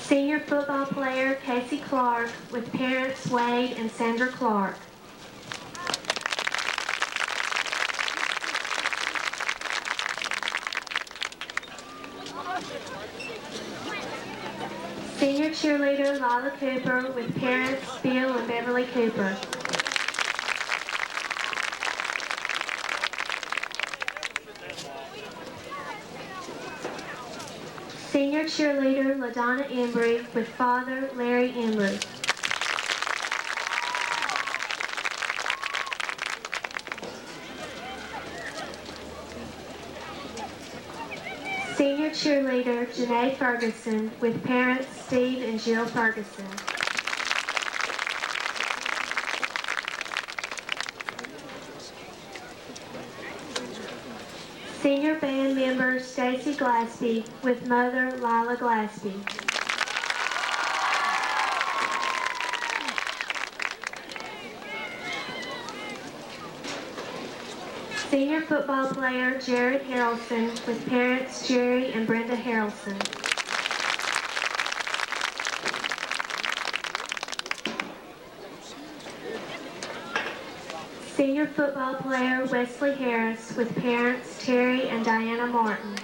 Senior football player Casey Clark with parents Wade and Sandra Clark. Senior cheerleader Lila Cooper with parents Bill and Beverly Cooper. Senior cheerleader LaDonna Embry with father Larry Embry. Senior cheerleader Janae Ferguson with parents Steve and Jill Ferguson. Senior band member Stacy Glaspie with mother Lila Glaspie. Senior football player Jared Harrelson with parents Jerry and Brenda Harrelson. Senior football player Wesley Harris with parents Terry and Diana Martin.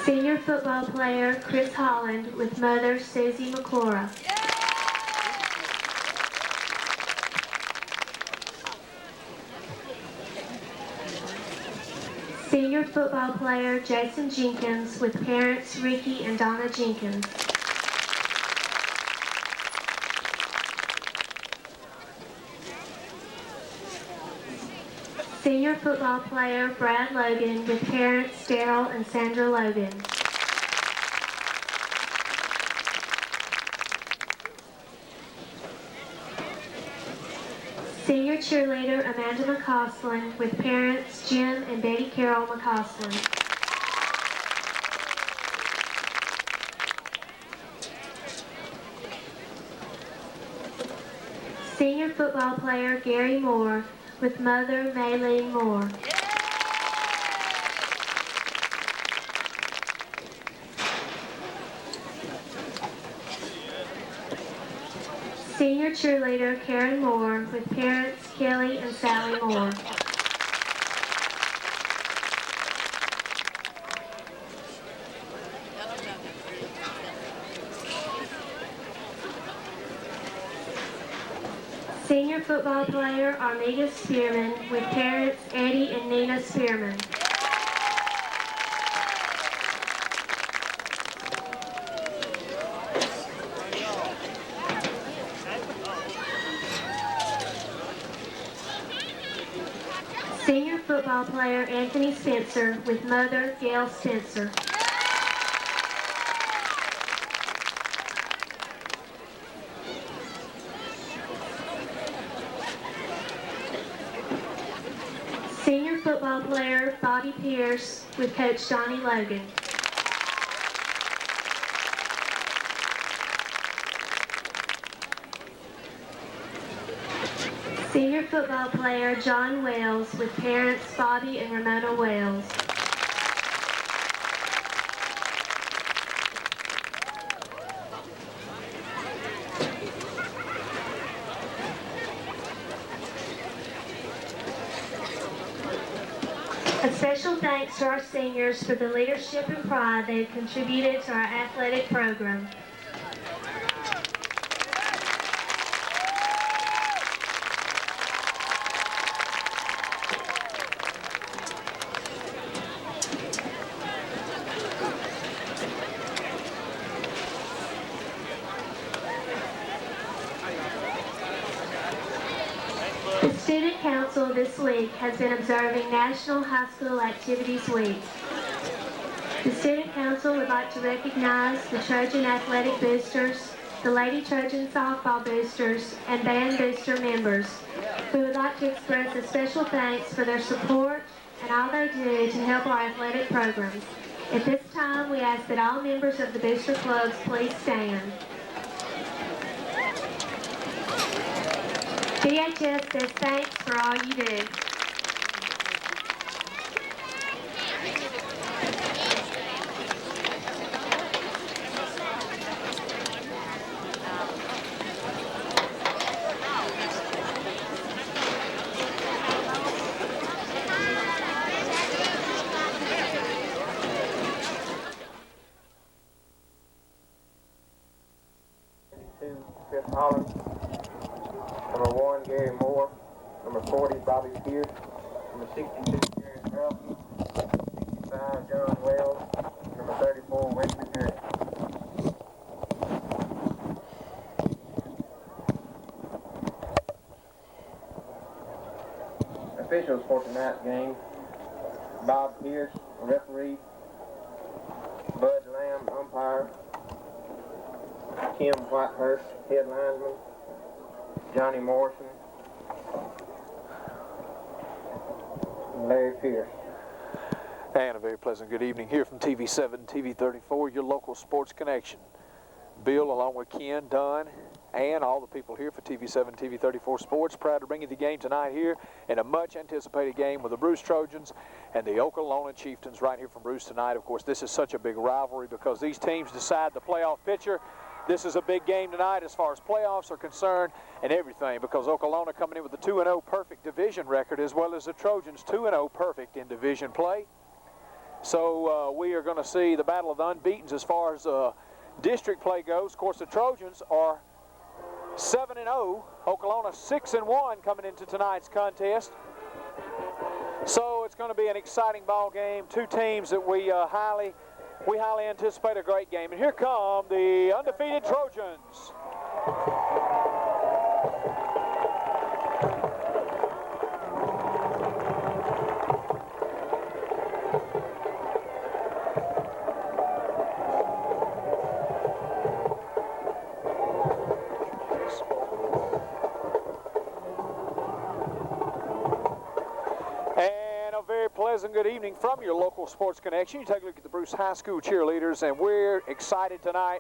Senior football player Chris Holland with mother Susie McClura. Senior football player Jason Jenkins with parents Ricky and Donna Jenkins. Senior football player Brad Logan with parents Daryl and Sandra Logan. Senior cheerleader Amanda McCausland with parents Jim and Betty Carol McCausland. Senior football player Gary Moore with mother Maylene Moore. Senior cheerleader Karen Moore with parents Kelly and Sally Moore. Senior football player Armida Spearman with parents Eddie and Nina Spearman. Senior football player Anthony Spencer with mother Gail Spencer. Senior football player Bobby Pierce with coach Donnie Logan. Senior football player John Wells with parents Bobby and Ramona Wells. A special thanks to our seniors for the leadership and pride they have contributed to our athletic program. The Student Council this week has been observing National High School Activities Week. The Student Council would like to recognize the Trojan Athletic Boosters, the Lady Trojan Softball Boosters, and Band Booster members. We would like to express a special thanks for their support and all they do to help our athletic programs. At this time, we ask that all members of the booster clubs please stand. DHS says thanks for all you do. Number 1, Gary Moore. Number 40, Bobby Pierce. Number 62, Jerry Carlson. 65, John Wells. Number 34, Wesley Gray. Officials for tonight's game: Bob Pierce, referee; Bud Lamb, umpire; Tim Whitehurst, head linesman; Johnny Morrison; and Larry Pierce. And a very pleasant good evening here from TV7, TV34, your local sports connection. Bill, along with Ken, Dunn, and all the people here for TV7, TV34 Sports, proud to bring you the game tonight here in a much anticipated game with the Bruce Trojans and the Okolona Chieftains right here from Bruce tonight. Of course, this is such a big rivalry because these teams decide the playoff picture. This is a big game tonight as far as playoffs are concerned and everything, because Okolona coming in with a 2-0 perfect division record, as well as the Trojans 2-0 perfect in division play. So we are going to see the battle of the unbeatens as far as district play goes. Of course, the Trojans are 7-0. Okolona 6-1 coming into tonight's contest. So it's going to be an exciting ball game. Two teams that we highly anticipate a great game. And here come the undefeated Trojans. Pleasant good evening from your local sports connection. You take a look at the Bruce High School cheerleaders, and we're excited tonight.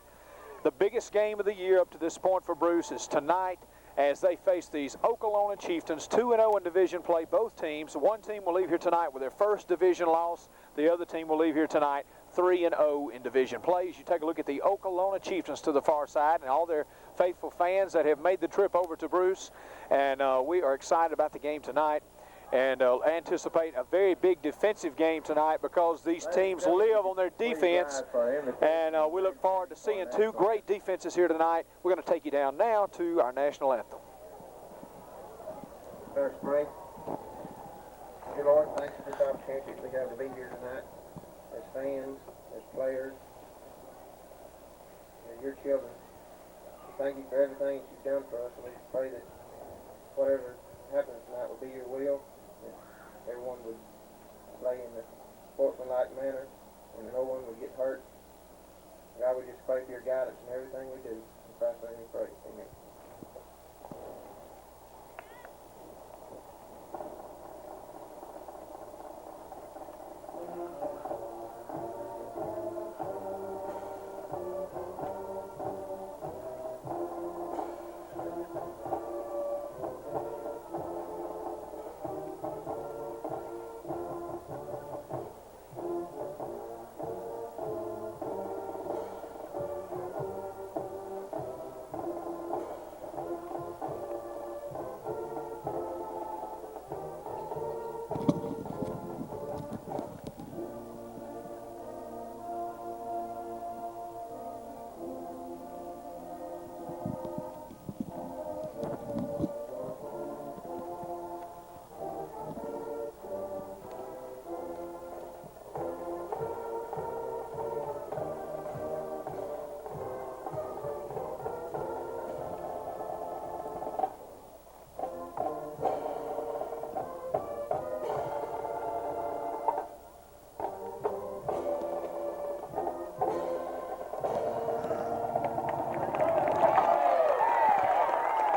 The biggest game of the year up to this point for Bruce is tonight as they face these Okolona Chieftains, 2-0 in division play. Both teams, one team will leave here tonight with their first division loss. The other team will leave here tonight 3-0 in division play. As you take a look at the Okolona Chieftains to the far side and all their faithful fans that have made the trip over to Bruce, and we are excited about the game tonight. And anticipate a very big defensive game tonight because these teams live on their defense, and we look forward to seeing two great defenses here tonight. We're going to take you down now to our national anthem. First break. Dear Lord, thanks for this opportunity we have to be here tonight as fans, as players, as your children. Thank you for everything that you've done for us, and we just pray that whatever happens tonight will be your will. Everyone would play in a sportsmanlike manner, and no one would get hurt. God, we just pray for your guidance in everything we do. In Christ's name we pray. Amen.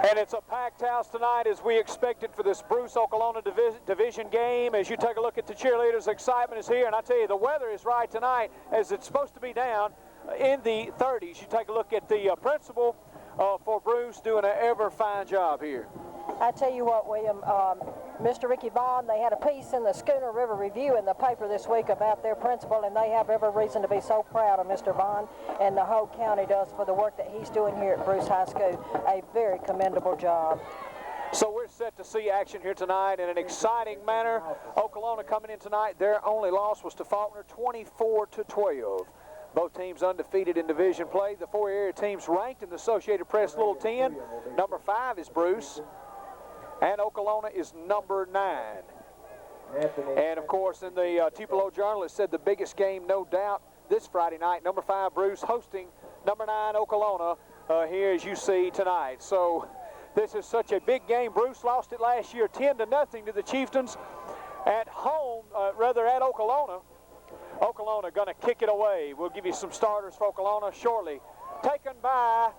And it's a packed house tonight as we expected for this Bruce-Okolona division game. As you take a look at the cheerleaders, excitement is here. And I tell you, the weather is right tonight as it's supposed to be down in the 30s. You take a look at the principal for Bruce doing an ever fine job here. I tell you what, William, Mr. Ricky Vaughn, they had a piece in the Schooner River Review in the paper this week about their principal, and they have every reason to be so proud of Mr. Vaughn, and the whole county does for the work that he's doing here at Bruce High School. A very commendable job. So we're set to see action here tonight in an exciting manner. Okolona coming in tonight, their only loss was to Faulkner, 24-12. Both teams undefeated in division play. The four area teams ranked in the Associated Press Little 10. Number 5 is Bruce. and Okolona is number 9. And of course, in the Tupelo Journal, it said the biggest game, no doubt, this Friday night. Number 5 Bruce hosting number 9 Okolona here as you see tonight. So this is such a big game. Bruce lost it last year 10-0 to the Chieftains at home, rather at Okolona. Okolona going to kick it away. We'll give you some starters for Okolona shortly. Taken by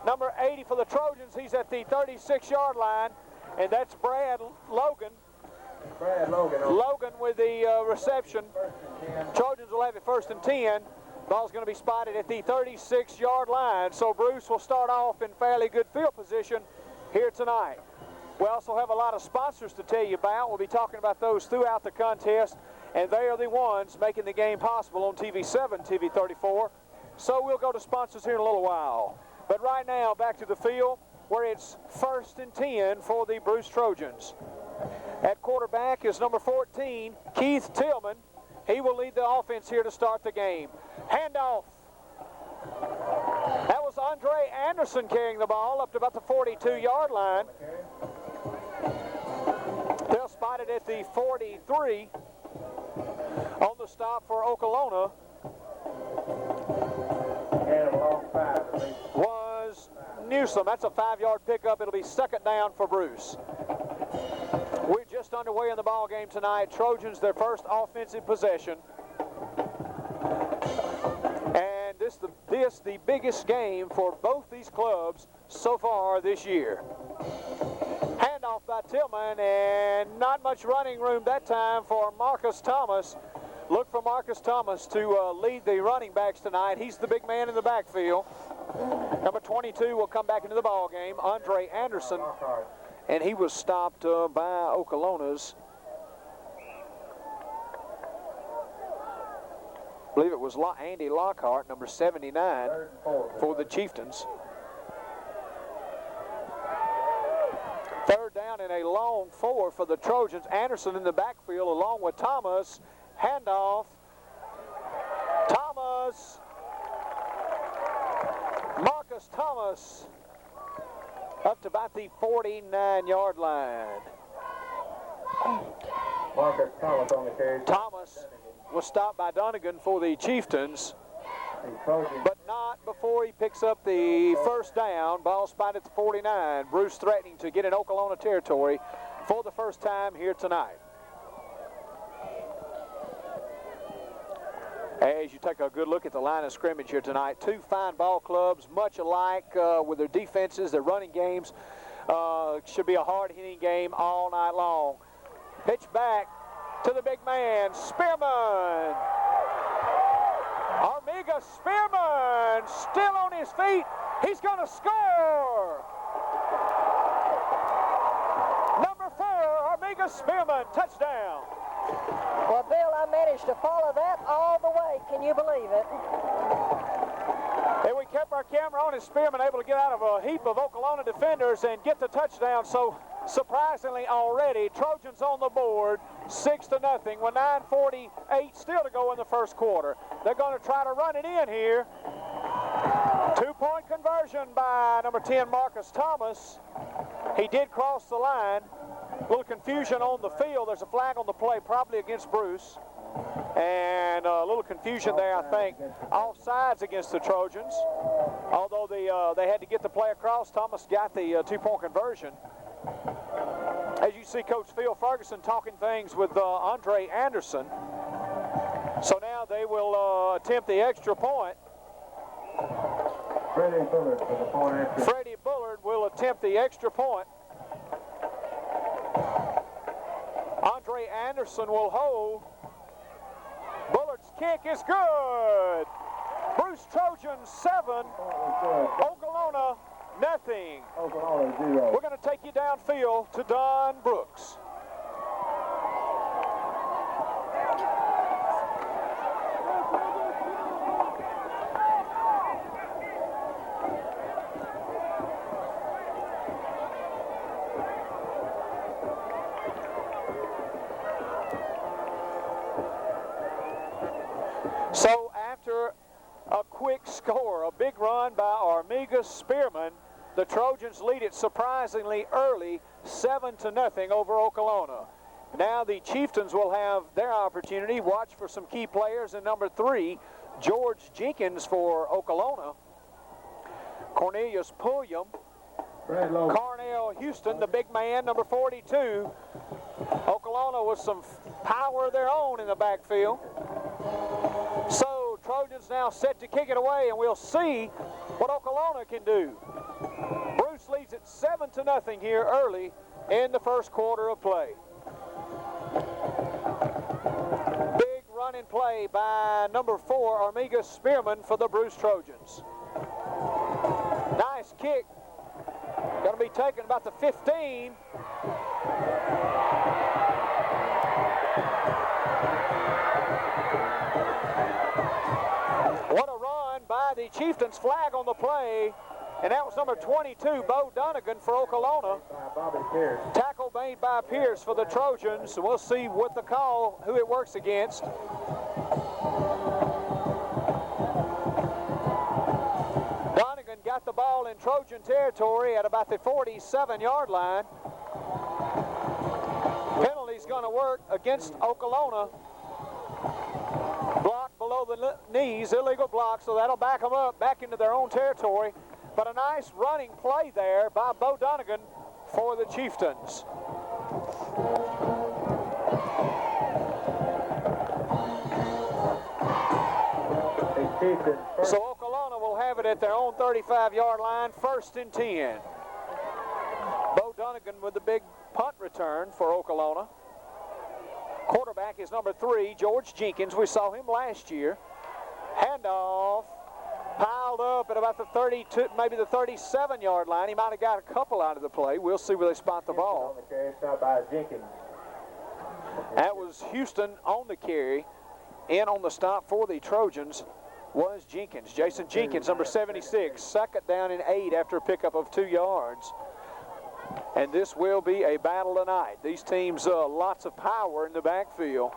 number 80 for the Trojans. He's at the 36-yard line, and that's Brad Logan. Logan with the reception. Trojans will have it 1st and 10. Ball's going to be spotted at the 36-yard line. So Bruce will start off in fairly good field position here tonight. We also have a lot of sponsors to tell you about. We'll be talking about those throughout the contest, and they are the ones making the game possible on TV 7, TV 34. So we'll go to sponsors here in a little while. But right now, back to the field where it's 1st and 10 for the Bruce Trojans. At quarterback is number 14, Keith Tillman. He will lead the offense here to start the game. Handoff. That was Andre Anderson carrying the ball up to about the 42-yard line. They'll spot it at the 43 on the stop for Okolona. Was Newsom. That's a 5-yard pickup. It'll be 2nd down for Bruce. We're just underway in the ball game tonight. Trojans, their first offensive possession. And this the biggest game for both these clubs so far this year. Handoff by Tillman, and not much running room that time for Marcus Thomas. Look for Marcus Thomas to lead the running backs tonight. He's the big man in the backfield. Number 22 will come back into the ball game, Andre Anderson. And he was stopped by Okolona's, I believe it was Andy Lockhart, number 79, for the Chieftains. 3rd down and a long 4 for the Trojans. Anderson in the backfield along with Thomas. Handoff. Thomas. Marcus Thomas. Up to about the 49-yard line. Marcus Thomas on the carry. Thomas was stopped by Donegan for the Chieftains, but not before he picks up the 1st down. Ball spotted at the 49. Bruce threatening to get in Okolona territory for the first time here tonight. As you take a good look at the line of scrimmage here tonight, 2 fine ball clubs, much alike with their defenses, their running games. Should be a hard-hitting game all night long. Pitch back to the big man, Spearman. Armiga Spearman still on his feet. He's going to score. Number 4, Armiga Spearman, touchdown. Well, Bill, I managed to follow that all the way. Can you believe it? And we kept our camera on, and Spearman able to get out of a heap of Okolona defenders and get the touchdown. So surprisingly already, Trojans on the board, 6-0, with 9:48 still to go in the first quarter. They're going to try to run it in here. 2-point conversion by number 10, Marcus Thomas. He did cross the line. A little confusion on the field. There's a flag on the play, probably against Bruce. And a little confusion there, I think. Offsides against the Trojans. Although they had to get the play across, Thomas got the 2-point conversion. As you see Coach Phil Ferguson talking things with Andre Anderson. So now they will attempt the extra point. Freddie Bullard for the point after. Freddie Bullard will attempt the extra point. Andre Anderson will hold. Bullard's kick is good. Bruce Trojans 7, Okolona nothing. Okolona 0. We're going to take you downfield to Don Brooks. So after a quick score, a big run by Armiga Spearman, the Trojans lead it surprisingly early, 7-0 over Okolona. Now the Chieftains will have their opportunity. Watch for some key players in number 3, George Jenkins for Okolona. Cornelius Pulliam. Carnell Houston, the big man, number 42. Okolona with some power of their own in the backfield. So Trojans now set to kick it away, and we'll see what Okolona can do. Bruce leads it 7-0 here early in the first quarter of play. Big running play by number 4, Armiga Spearman for the Bruce Trojans. Nice kick. Going to be taken about the 15. What a run by the Chieftains. Flag on the play. And that was number 22, Bo Donegan for Okolona. Tackle made by Pierce for the Trojans. We'll see what the call, who it works against. Donegan got the ball in Trojan territory at about the 47-yard line. Penalty's going to work against Okolona. Block below the knees, illegal block, so that'll back them up back into their own territory. But a nice running play there by Bo Donegan for the Chieftains. So Okolona will have it at their own 35-yard line, 1st and 10. Bo Donegan with the big punt return for Okolona. Quarterback is number 3, George Jenkins. We saw him last year. Handoff. Piled up at about the 32, maybe the 37-yard line. He might have got a couple out of the play. We'll see where they spot the ball. That was Houston on the carry. In on the stop for the Trojans was Jenkins. Jason Jenkins, number 76. 2nd down and 8 after a pickup of 2 yards. And this will be a battle tonight. These teams, lots of power in the backfield.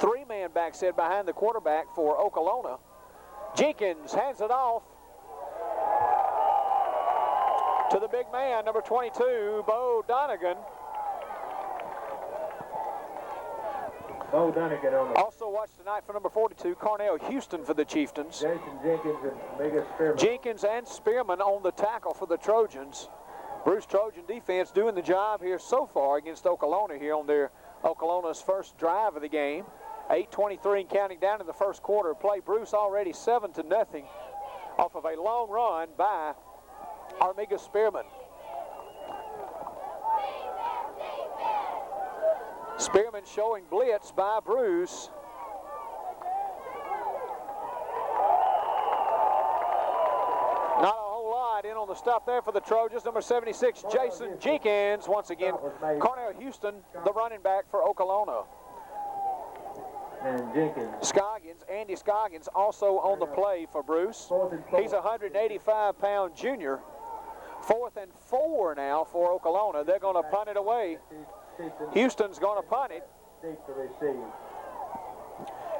3-man back set behind the quarterback for Okolona. Jenkins hands it off to the big man, number 22, Bo Donegan. Bo Donegan on the... Also watch tonight for number 42, Carnell Houston for the Chieftains. Jason Jenkins and Mega Spearman. Jenkins and Spearman on the tackle for the Trojans. Bruce Trojan defense doing the job here so far against Okolona here on their Okolona's first drive of the game. 8:23 and counting down in the first quarter of play. Bruce already 7-0 off of a long run by Armiga Spearman. Spearman showing blitz by Bruce. Not a whole lot in on the stop there for the Trojans. Number 76, Jason Jenkins. Once again, Carnell Houston, the running back for Okolona. And Jenkins. Scoggins, Andy Scoggins, also on the play for Bruce. He's a 185-pound junior. 4th and 4 now for Okolona. They're going to punt it away. Houston's going to punt it.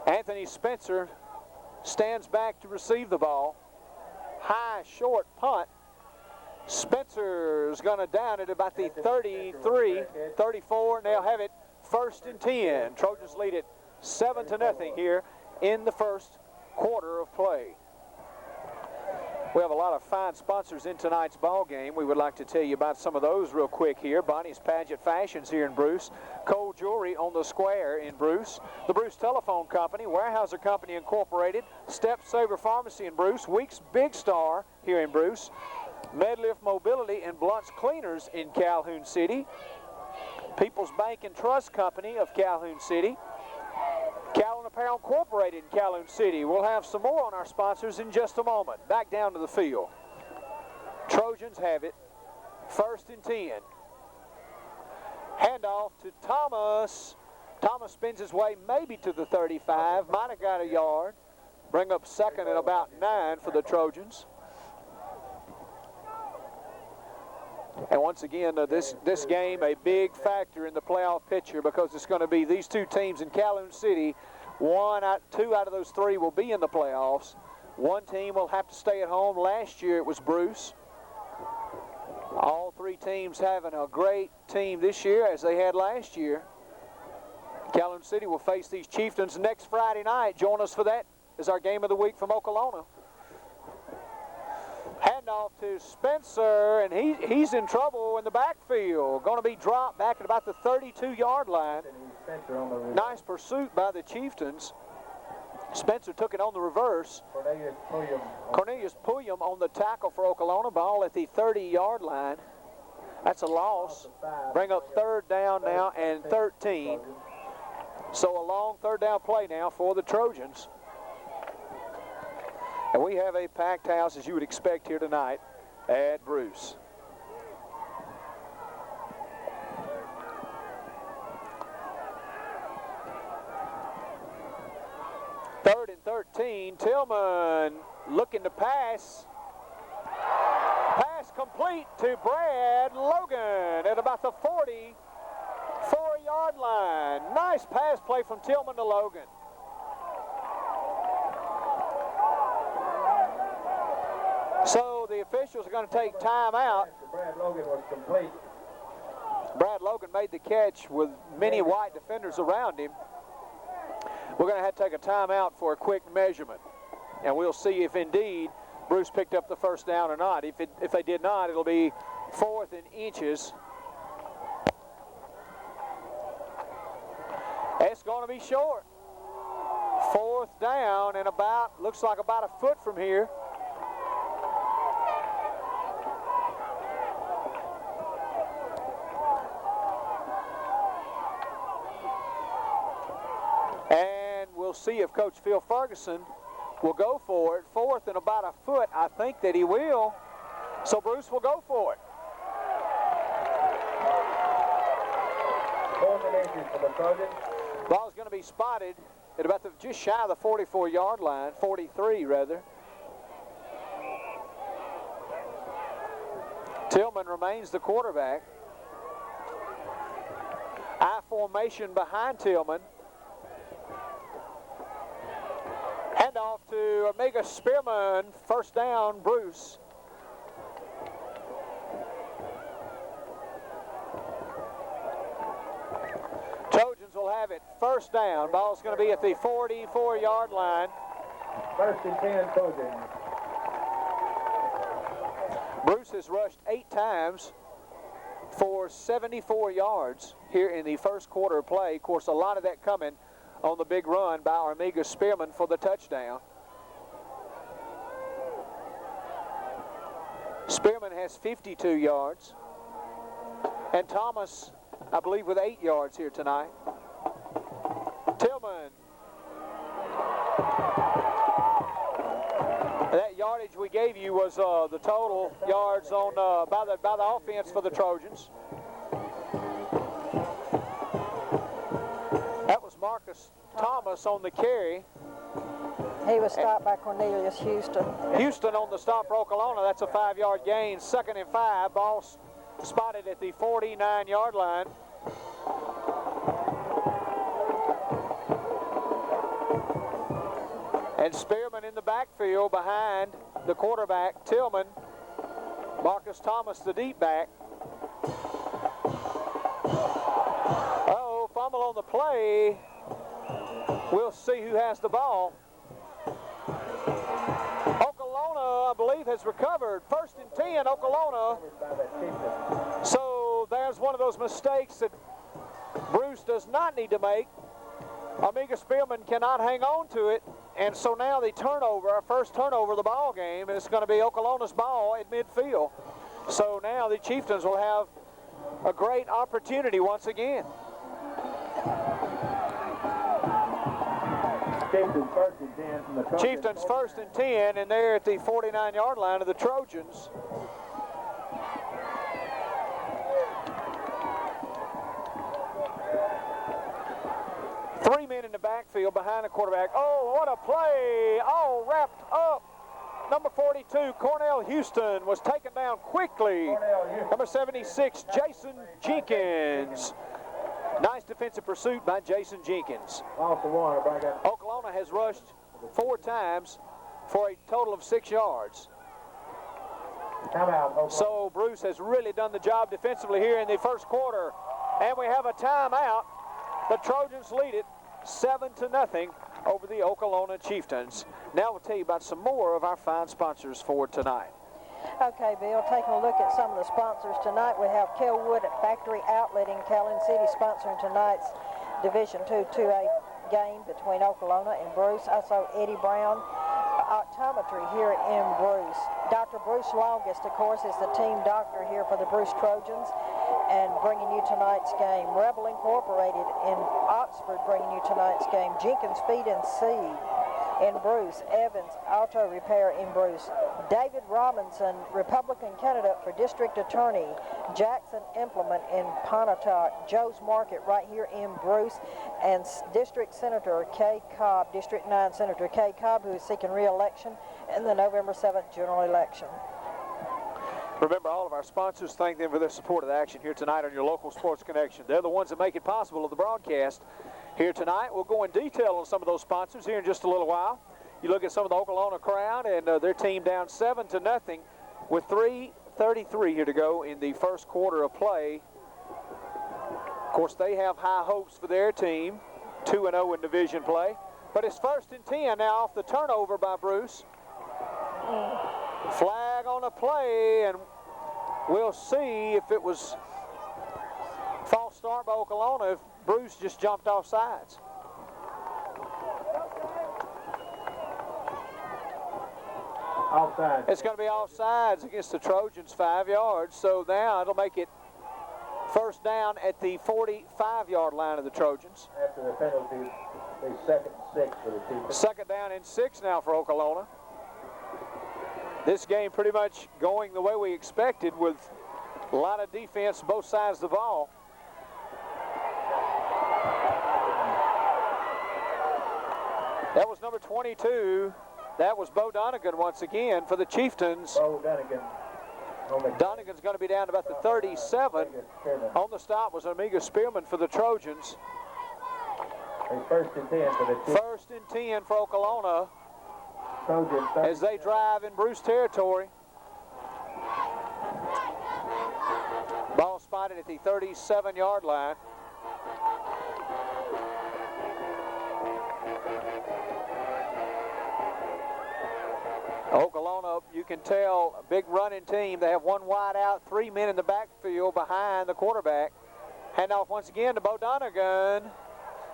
Anthony Spencer stands back to receive the ball. High, short punt. Spencer's going to down it about the 33, 34. And they'll have it 1st and 10. Trojans lead it 7-0 here in the first quarter of play. We have a lot of fine sponsors in tonight's ball game. We would like to tell you about some of those real quick here. Bonnie's Pageant Fashions here in Bruce. Cole Jewelry on the Square in Bruce. The Bruce Telephone Company, Weyerhaeuser Company Incorporated, Step Saver Pharmacy in Bruce, Weeks Big Star here in Bruce, Medlift Mobility and Blunt's Cleaners in Calhoun City, People's Bank and Trust Company of Calhoun City, Calhoun Apparel Incorporated in Calhoun City. We'll have some more on our sponsors in just a moment. Back down to the field. Trojans have it. 1st and 10. Handoff to Thomas. Thomas spins his way maybe to the 35. Might have got a yard. Bring up 2nd and about 9 for the Trojans. And once again, this game a big factor in the playoff picture because it's going to be these two teams in Calhoun City. 2 out of those 3 will be in the playoffs. One team will have to stay at home. Last year it was Bruce. All three teams having a great team this year as they had last year. Calhoun City will face these Chieftains next Friday night. Join us for that as our game of the week from Okolona. Handoff to Spencer, and he's in trouble in the backfield. Going to be dropped back at about the 32-yard line. Nice pursuit by the Chieftains. Spencer took it on the reverse. Cornelius Pulliam on the tackle for Okolona. Ball at the 30-yard line. That's a loss. Bring up third down now and 13. So a long third down play now for the Trojans. And we have a packed house, as you would expect here tonight at Bruce. Third and 13, Tillman looking to pass. Pass complete to Brad Logan at about the 44-yard line. Nice pass play from Tillman to Logan. So the officials are going to take time out. Brad Logan was complete. Brad Logan made the catch with many white defenders around him. We're going to have to take a timeout for a quick measurement. And we'll see if indeed Bruce picked up the first down or not. If they did not, it'll be 4th and inches. It's going to be short. 4th down and looks like about a foot from here. And we'll see if Coach Phil Ferguson will go for it. 4th and about a foot. I think that he will. So Bruce will go for it. 4th and inches for the Trojans. Ball's going to be spotted at about just shy of the 44-yard line, 43 rather. Tillman remains the quarterback. I formation behind Tillman. Handoff to Omega Spearman. First down, Bruce. Trojans will have it first down. Ball's going to be at the 44-yard line. 1st and 10 Trojans. Bruce has rushed 8 times for 74 yards here in the first quarter of play. Of course, a lot of that coming on the big run by Armiga Spearman for the touchdown. Spearman has 52 yards. And Thomas, I believe, with 8 yards here tonight. Tillman. That yardage we gave you was the total yards on by the offense for the Trojans. That was Marcus Thomas on the carry. He was stopped by Cornelius Houston. Houston on the stop for Okolona. That's a 5-yard gain. 2nd and 5. Ball spotted at the 49-yard line. And Spearman in the backfield behind the quarterback, Tillman. Marcus Thomas, the deep back. Uh-oh, fumble on the play. We'll see who has the ball. Okolona, I believe, has recovered. 1st and 10, Okolona. So there's one of those mistakes that Bruce does not need to make. Amiga Spearman cannot hang on to it. And so now the turnover, our first turnover of the ball game, and it's going to be Okolona's ball at midfield. So now the Chieftains will have a great opportunity once again. Chieftains 1st and 10 from the Trojans. Chieftains 1st and 10, and they're at the 49-yard line of the Trojans. Three men in the backfield behind the quarterback. Oh, what a play! All wrapped up. Number 42, Cornell Houston, was taken down quickly. Number 76, Jason Jenkins. Nice defensive pursuit by Jason Jenkins. Okolona has rushed 4 times for a total of 6 yards. Timeout, Okolona. So Bruce has really done the job defensively here in the first quarter. And we have a timeout. The Trojans lead it 7-0 over the Okolona Chieftains. Now we'll tell you about some more of our fine sponsors for tonight. Okay, Bill, taking a look at some of the sponsors tonight, we have Kelwood at Factory Outlet in Calhoun City sponsoring tonight's Division II 2A game between Okolona and Bruce. Also, Eddie Brown Optometry here in Bruce. Dr. Bruce Longest, of course, is the team doctor here for the Bruce Trojans and bringing you tonight's game. Rebel Incorporated in Oxford bringing you tonight's game. Jenkins Feed and Seed in Bruce. Evans Auto Repair in Bruce. David Robinson, Republican candidate for District Attorney. Jackson Implement in Pontotoc. Joe's Market right here in Bruce. And District Senator Kay Cobb, District 9 Senator Kay Cobb, who is seeking re-election in the November 7th general election. Remember, all of our sponsors, thank them for their support of the action here tonight on your local Sports Connection. They're the ones that make it possible of the broadcast here tonight. We'll go in detail on some of those sponsors here in just a little while. You look at some of the Okolona crowd, and their team down 7-0 with 3:33 here to go in the first quarter of play. Of course, they have high hopes for their team, 2-0 in division play. But it's 1st and 10 now off the turnover by Bruce. Flag on the play, and we'll see if it was false start by Okolona, if Bruce just jumped off sides. Offside. It's going to be offsides against the Trojans, 5 yards. So now it'll make it first down at the 45-yard line of the Trojans. After the penalty, the 2nd and 6 for the Chiefs. Second down and 6 now for Okolona. This game pretty much going the way we expected with a lot of defense both sides of the ball. That was number 22. That was Bo Donegan once again for the Chieftains. Bo Donegan. Donegan's going to be down to about the 37. On the stop was Amiga Spearman for the Trojans. A 1st and 10 for the Chiefs. 1st and 10 for Okolona Trojans. as they drive in Bruce territory. Ball spotted at the 37-yard line. Okolona, you can tell, a big running team. They have one wide out, 3 men in the backfield behind the quarterback. Handoff once again to Bo Donegan.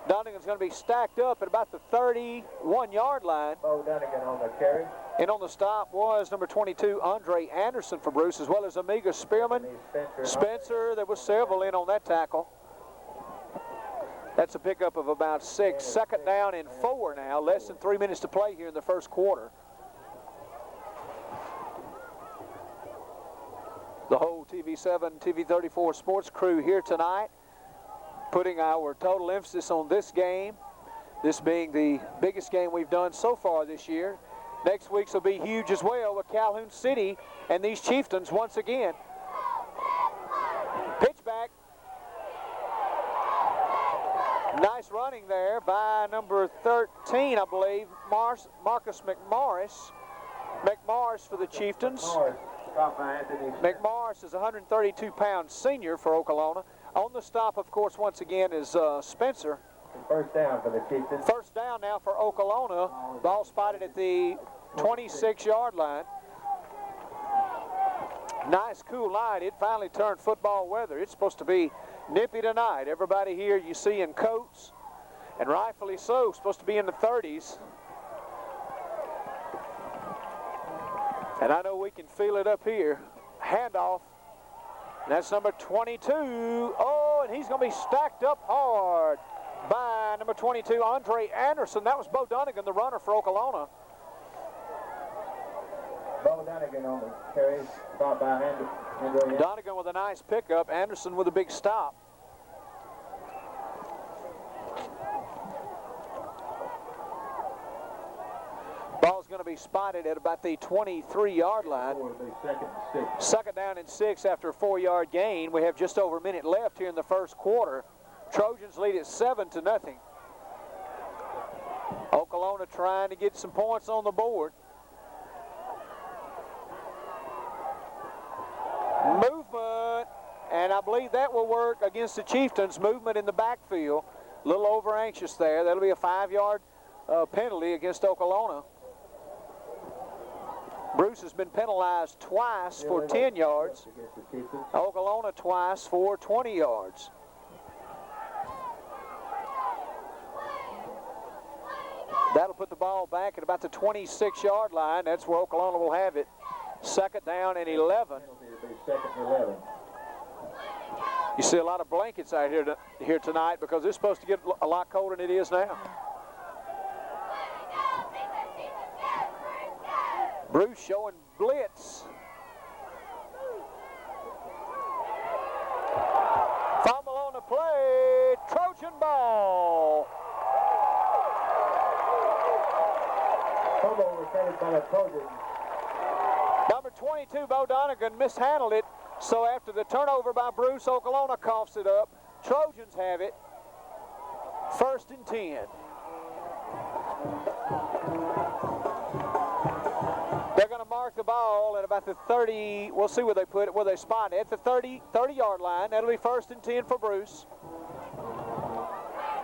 Donegan's going to be stacked up at about the 31-yard line. Bo Donegan on the carry. And on the stop was number 22, Andre Anderson for Bruce, as well as Amiga Spearman. Spencer, there was several in on that tackle. That's a pickup of about 6. Second down and 4 now. Less than 3 minutes to play here in the first quarter. The whole TV7, TV34 sports crew here tonight, putting our total emphasis on this game, this being the biggest game we've done so far this year. Next week's will be huge as well with Calhoun City and these Chieftains once again. Pitch back. Nice running there by number 13, I believe, Marcus McMorris. McMorris for the Chieftains. McMorris is a 132-pound senior for Okolona. On the stop, of course, once again is Spencer. First down for the Chieftains. First down now for Okolona. Ball spotted at the 26-yard line. Nice, cool night. It finally turned football weather. It's supposed to be nippy tonight. Everybody here you see in coats, and rightfully so, supposed to be in the 30s. And I know we can feel it up here. Handoff. And that's number 22. Oh, and he's going to be stacked up hard by number 22, Andre Anderson. That was Bo Donegan, the runner for Okolona. Bo Donegan on the carry. Stop by Andrew. Donegan with a nice pickup. Anderson with a big stop. Ball's going to be spotted at about the 23-yard line. Second down and 6 after a 4-yard gain. We have just over a minute left here in the first quarter. Trojans lead at 7-0. Okolona trying to get some points on the board. and I believe that will work against the Chieftains' movement in the backfield. A little over anxious there. That'll be a 5-yard penalty against Okolona. Bruce has been penalized twice for 10 yards. Okolona twice for 20 yards. That'll put the ball back at about the 26-yard line. That's where Okolona will have it. 2nd down and 11. You see a lot of blankets out here tonight because it's supposed to get a lot colder than it is now. Bruce showing blitz. Fumble on the play. Trojan ball. Fumble recovered by the Trojans. Number 22, Bo Donegan, mishandled it. So after the turnover by Bruce, Okolona coughs it up. Trojans have it. 1st and 10. They're going to mark the ball at about the 30. We'll see where they put it, where they spot it. At the 30-yard line. That'll be 1st and 10 for Bruce.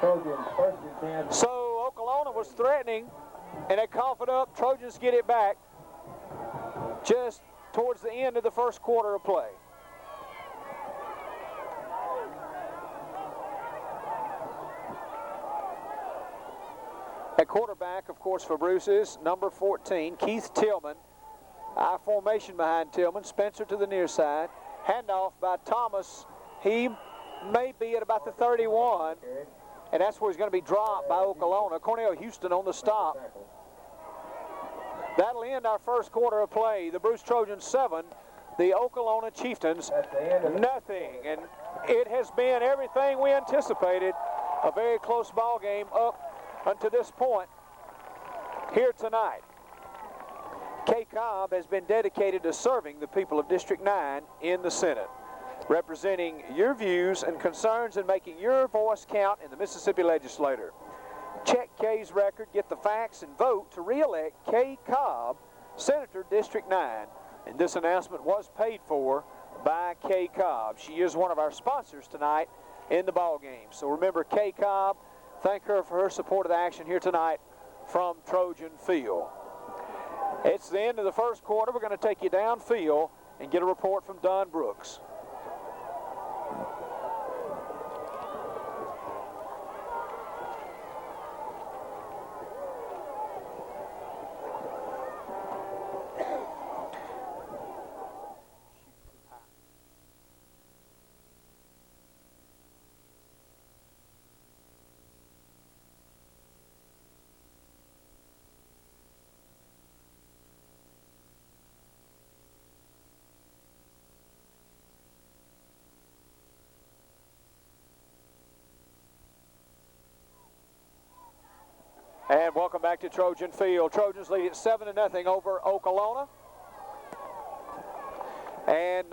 Trojans 1st and 10. So Okolona was threatening, and they cough it up. Trojans get it back just towards the end of the 1st quarter of play. At quarterback, of course, for Bruce is number 14, Keith Tillman. I formation behind Tillman. Spencer to the near side. Handoff by Thomas. He may be at about the 31, and that's where he's going to be dropped by Okolona. Cornell Houston on the stop. That'll end our 1st quarter of play. The Bruce Trojans 7, the Okolona Chieftains nothing. And it has been everything we anticipated. A very close ball game up until this point here tonight. Kay Cobb has been dedicated to serving the people of District 9 in the Senate, representing your views and concerns and making your voice count in the Mississippi Legislature. Check Kay's record, get the facts, and vote to re-elect Kay Cobb, Senator District 9. And this announcement was paid for by Kay Cobb. She is one of our sponsors tonight in the ball game. So remember Kay Cobb. Thank her for her support of the action here tonight from Trojan Field. It's the end of the 1st quarter. We're going to take you downfield and get a report from Don Brooks. And welcome back to Trojan Field. Trojans lead at 7-0 over Okolona. And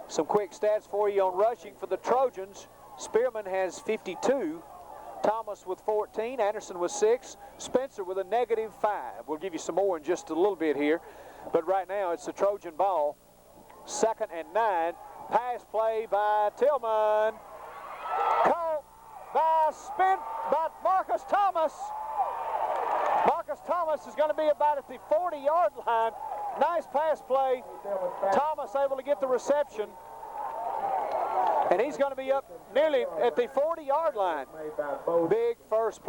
some quick stats for you on rushing for the Trojans. Spearman has 52. Thomas with 14. Anderson with 6. Spencer with a -5. We'll give you some more in just a little bit here. But right now it's the Trojan ball. 2nd and 9. Pass play by Tillman. Caught by Marcus Thomas. Marcus Thomas is going to be about at the 40-yard line. Nice pass play. Thomas able to get the reception. And he's going to be up nearly at the 40-yard line. Big first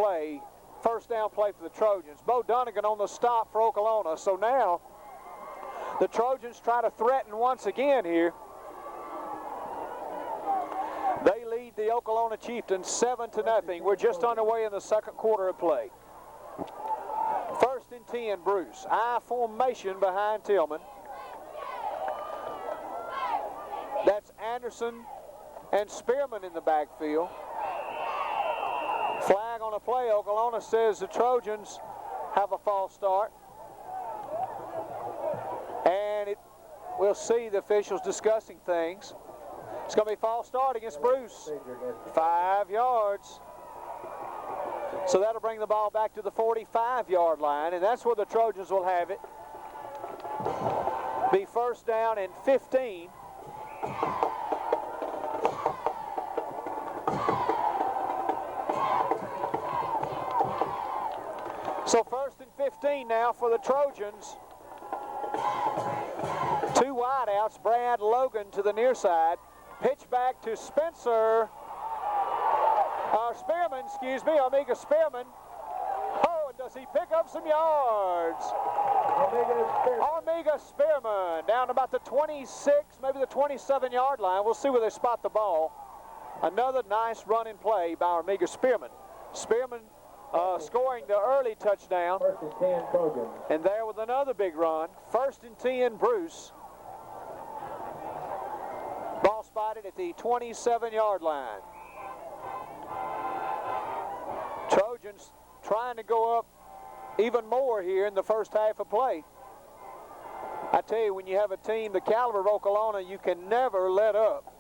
down play for the Trojans. Bo Donegan on the stop for Okolona. So now the Trojans try to threaten once again here. They lead the Okolona Chieftains 7-0. We're just underway in the 2nd quarter of play. 1st and 10, Bruce. I formation behind Tillman. That's Anderson and Spearman in the backfield. Flag on the play. Okolona says the Trojans have a false start. And we'll see the officials discussing things. It's going to be a false start against Bruce. 5 yards. So that'll bring the ball back to the 45-yard line, and that's where the Trojans will have it. Be 1st down and 15. So 1st and 15 now for the Trojans. 2 wideouts, Brad Logan to the near side. Pitch back to Spencer. Spearman, excuse me, Omega Spearman. Oh, and does he pick up some yards? Omega Spearman down to about the 26, maybe the 27-yard line. We'll see where they spot the ball. Another nice running play by Omega Spearman. Spearman scoring the early touchdown. 1st and 10, Trojans. And there with another big run. 1st and 10, Bruce. Ball spotted at the 27-yard line. Trojans trying to go up even more here in the first half of play. I tell you, when you have a team the caliber of Okolona, you can never let up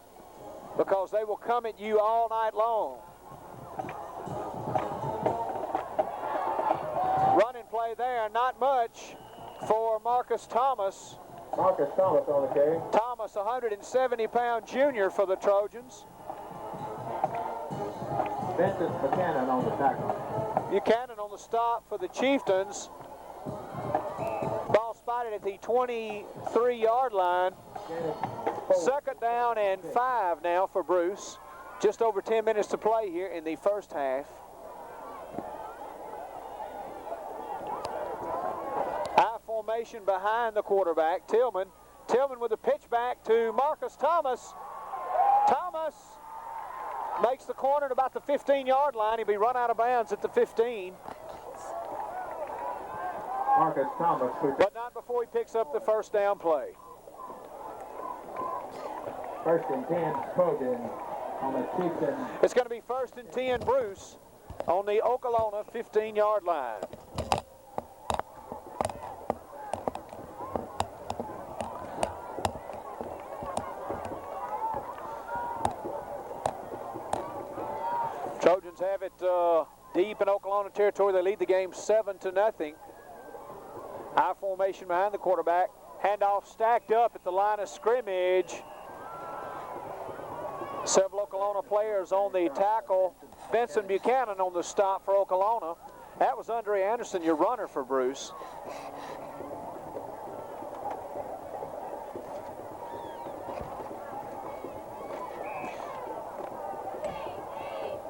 because they will come at you all night long. Running play there, not much for Marcus Thomas. Marcus Thomas on the carry. Thomas, 170-pound junior for the Trojans. Vincent Buchanan on the tackle. Buchanan on the stop for the Chieftains. Ball spotted at the 23-yard line. 2nd down and 5 now for Bruce. Just over 10 minutes to play here in the first half. High formation behind the quarterback, Tillman. Tillman with a pitch back to Marcus Thomas. Thomas makes the corner at about the 15-yard line. He'll be run out of bounds at the 15. Marcus Thomas. But not before he picks up the first down play. 1st and 10, Trojans on the Chieftain. It's going to be 1st and 10, Bruce, on the Okolona 15-yard line. Trojans have it deep in Okolona territory. They lead the game 7-0. High formation behind the quarterback. Handoff stacked up at the line of scrimmage. Several Okolona players on the tackle. Vincent Buchanan on the stop for Okolona. That was Andre Anderson, your runner for Bruce.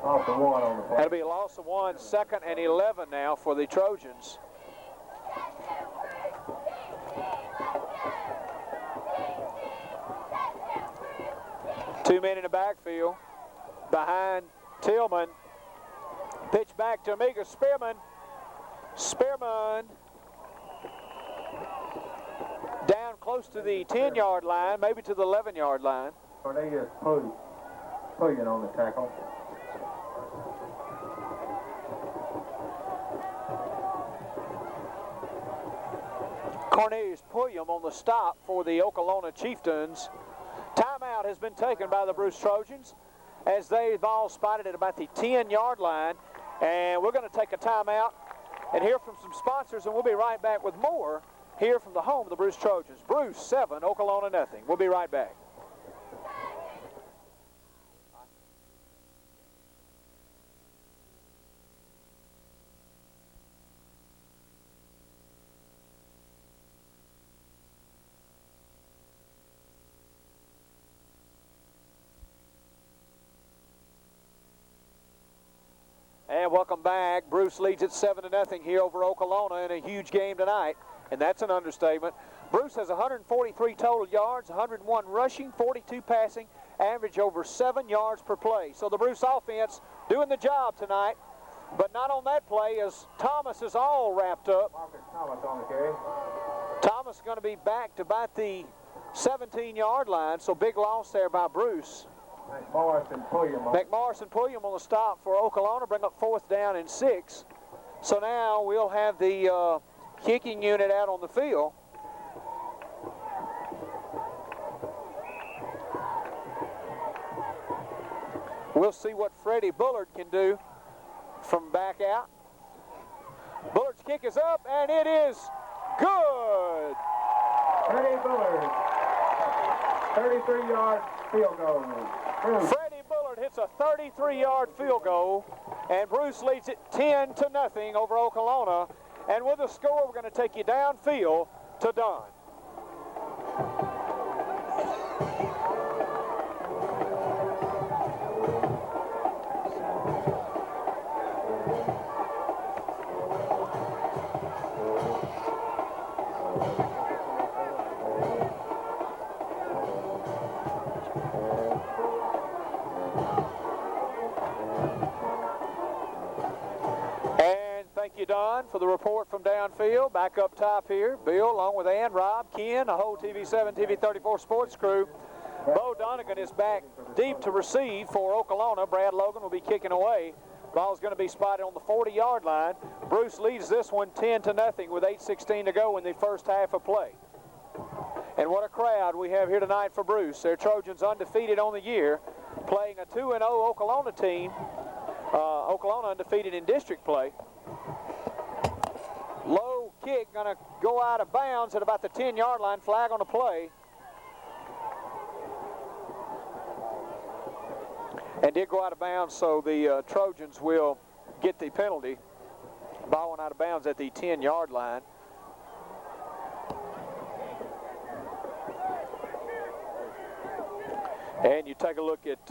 Loss of 1 on the play. That'll be a loss of 1, 2nd and 11 now for the Trojans. Two men in the backfield behind Tillman. Pitch back to Omega Spearman. Spearman down close to the 10-yard line, maybe to the 11-yard line. Cornelius Pulliam on the tackle. Cornelius Pulliam on the stop for the Okolona Chieftains. Timeout has been taken by the Bruce Trojans as they ball spotted at about the 10-yard line. And we're going to take a timeout and hear from some sponsors, and we'll be right back with more here from the home of the Bruce Trojans. Bruce 7, Okolona nothing. We'll be right back. And welcome back. Bruce leads it 7-0 here over Okolona in a huge game tonight, and that's an understatement. Bruce has 143 total yards, 101 rushing, 42 passing, average over 7 yards per play. So the Bruce offense doing the job tonight, but not on that play as Thomas is all wrapped up. Marcus Thomas on the carry. Thomas going to be back to about the 17-yard line, so big loss there by Bruce. McMorris and Pulliam on the stop for Okolona, bring up 4th down and 6. So now we'll have the kicking unit out on the field. We'll see what Freddie Bullard can do from back out. Bullard's kick is up, and it is good. Freddie Bullard, 33-yard field goal. Freddie Bullard hits a 33-yard field goal, and Bruce leads it 10-0 over Okolona. And with the score, we're going to take you downfield to Don. Thank you, Don, for the report from downfield. Back up top here, Bill, along with Ann, Rob, Ken, the whole TV7, TV34 sports crew. Bo Donegan is back deep to receive for Okolona. Brad Logan will be kicking away. Ball's going to be spotted on the 40-yard line. Bruce leads this one 10-0 with 8:16 to go in the first half of play. And what a crowd we have here tonight for Bruce. Their Trojans undefeated on the year, playing a 2-0 Okolona team. Okolona undefeated in district play. Low kick going to go out of bounds at about the 10-yard line. Flag on the play. And did go out of bounds, so the Trojans will get the penalty. Ball went out of bounds at the 10-yard line. And you take a look at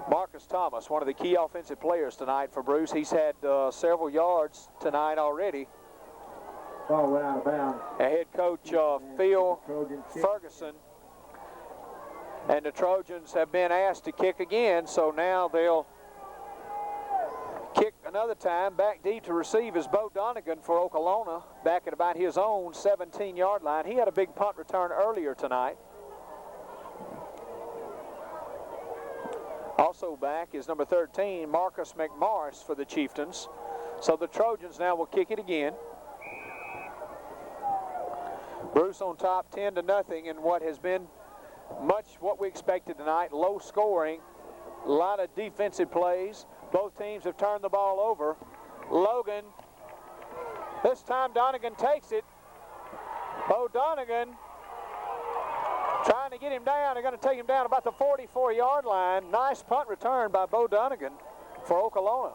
Marcus Thomas, one of the key offensive players tonight for Bruce. He's had several yards tonight already. Ball went out of bounds. Head coach Phil Ferguson and the Trojans have been asked to kick again, so now they'll kick another time. Back deep to receive is Bo Donegan for Okolona, back at about his own 17-yard line. He had a big punt return earlier tonight. Also back is number 13, Marcus McMorris for the Chieftains. So the Trojans now will kick it again. Bruce on top 10-0 in what has been much what we expected tonight. Low scoring, a lot of defensive plays. Both teams have turned the ball over. Logan, this time Donegan takes it. Bo Donegan trying to get him down. They're going to take him down about the 44-yard line. Nice punt return by Bo Donegan for Okolona.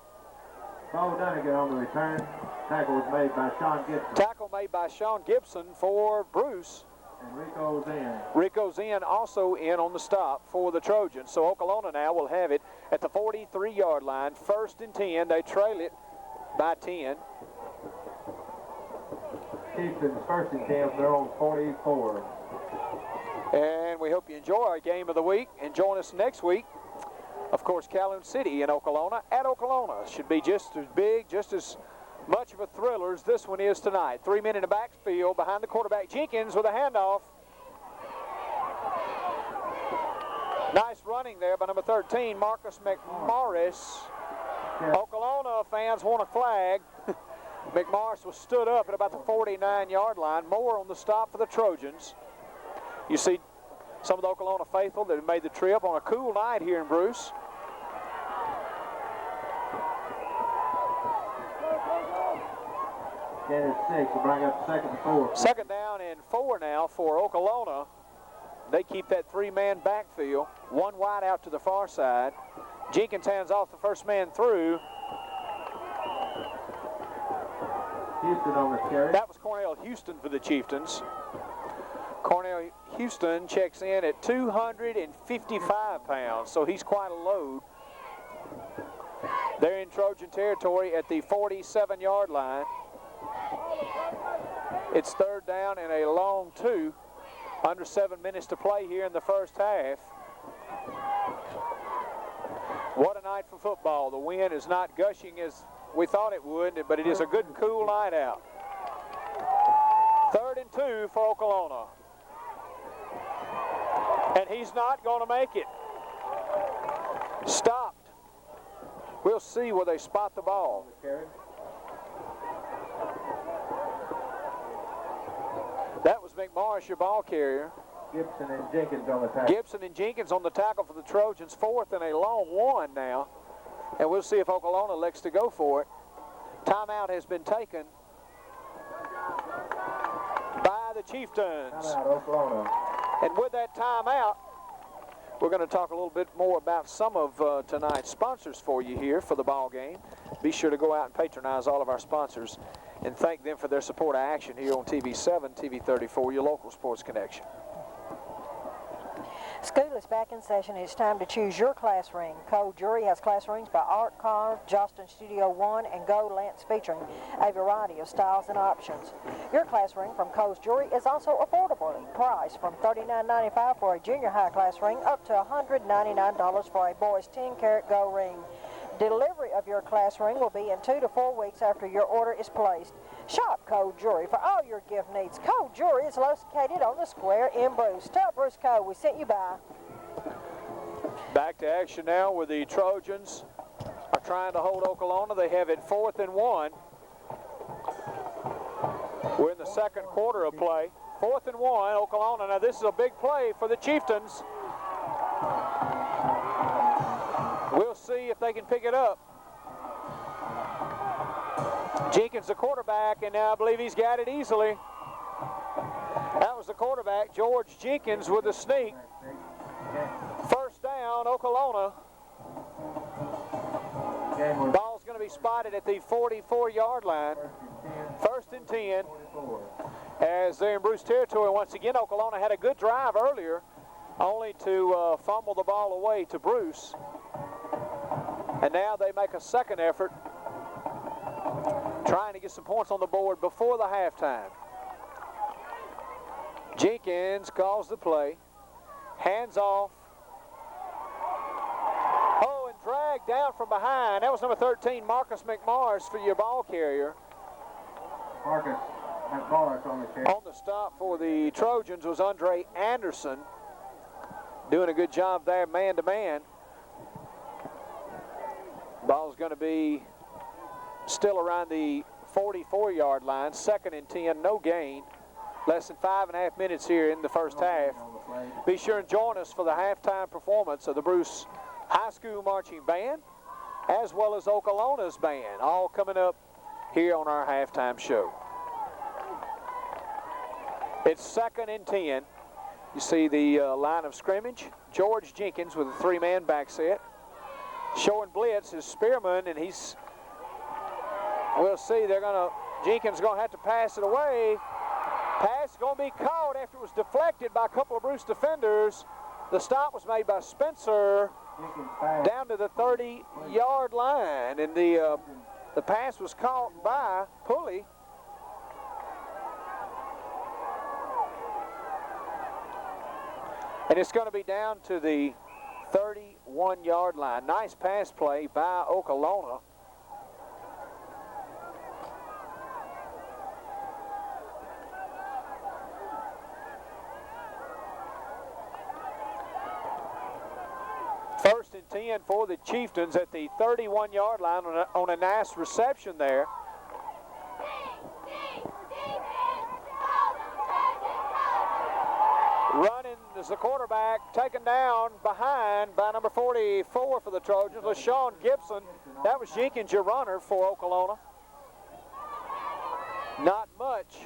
Bo Donegan on the return. Tackle was made by Sean Gibson. Tackle made by Sean Gibson for Bruce. And Rico's in. Rico's in, also in on the stop for the Trojans. So Okolona now will have it at the 43-yard line. 1st and 10. They trail it by 10. Chieftains 1st and 10 from their own 44. And we hope you enjoy our game of the week and join us next week. Of course, Calhoun City in Okolona at Okolona should be just as big, just as much of a thriller as this one is tonight. 3 men in the backfield behind the quarterback. Jenkins with a handoff. Nice running there by number 13, Marcus McMorris. Okolona fans want a flag. McMorris was stood up at about the 49-yard line. More on the stop for the Trojans. You see some of the Okolona faithful that have made the trip on a cool night here in Bruce. Again, it's 6. We'll bring up 2nd and 4. 2nd down and 4 now for Okolona. They keep that 3-man backfield. One wide out to the far side. Jenkins hands off the first man through. Houston on the carry. That was Cornell Houston for the Chieftains. Cornell Houston checks in at 255 pounds, so he's quite a load. They're in Trojan territory at the 47-yard line. It's 3rd down and a long 2. Under 7 minutes to play here in the first half. What a night for football. The wind is not gushing as we thought it would, but it is a good, cool night out. 3rd and 2 for Okolona. And he's not going to make it. Stopped. We'll see where they spot the ball. That was McMorris, your ball carrier. Gibson and Jenkins on the tackle. Gibson and Jenkins on the tackle for the Trojans. 4th and a long 1 now. And we'll see if Okolona elects to go for it. Timeout has been taken by the Chieftains. Timeout, Okolona. And with that timeout, We're going to talk a little bit more about some of tonight's sponsors for you here for the ball game. Be sure to go out and patronize all of our sponsors and thank them for their support of action here on TV 7, TV 34, your local sports connection. School is back in session. It's time to choose your class ring. Cole Jewelry has class rings by Art Carr, Jostin Studio One, and Gold Lance, featuring a variety of styles and options. Your class ring from Cole's Jewelry is also affordably priced from $39.95 for a junior high class ring up to $199 for a boy's 10-karat gold ring. Delivery of your class ring will be in 2 to 4 weeks after your order is placed. Shop Cole Jewelry for all your gift needs. Cole Jewelry is located on the square in Bruce. Tell Bruce Cole we sent you by. Back to action now where the Trojans are trying to hold Okolona. They have it 4th and 1. We're in the second quarter of play. 4th and 1, Okolona. Now this is a big play for the Chieftains. We'll see if they can pick it up. Jenkins, the quarterback, and now I believe he's got it easily. That was the quarterback, George Jenkins, with a sneak. First down, Okolona. Ball's going to be spotted at the 44-yard line. 1st and 10. As they're in Bruce territory once again, Okolona had a good drive earlier, only to fumble the ball away to Bruce. And now they make a second effort, trying to get some points on the board before the halftime. Jenkins calls the play. Hands off. Oh, and dragged down from behind. That was number 13, Marcus McMorris, for your ball carrier. Marcus McMorris on the carry. On the stop for the Trojans was Andre Anderson, doing a good job there, man-to-man. Ball's going to be still around the 44-yard line. 2nd and 10, no gain. Less than 5.5 minutes here in the first half. Be sure and join us for the halftime performance of the Bruce High School Marching Band, as well as Okolona's band, all coming up here on our halftime show. It's 2nd and 10. You see the line of scrimmage. George Jenkins with a 3-man back set. Showing blitz is Spearman, and we'll see, Jenkins going to have to pass it away. Pass is going to be caught after it was deflected by a couple of Bruce defenders. The stop was made by Spencer down to the 30-yard line, and the pass was caught by Pulley. And it's going to be down to the 31-yard line. Nice pass play by Okolona. First and 10 for the Chieftains at the 31-yard line on a nice reception there. Running is the quarterback, taken down behind by number 44 for the Trojans, LaShawn Gibson. That was Jenkins, your runner for Okolona. Not much.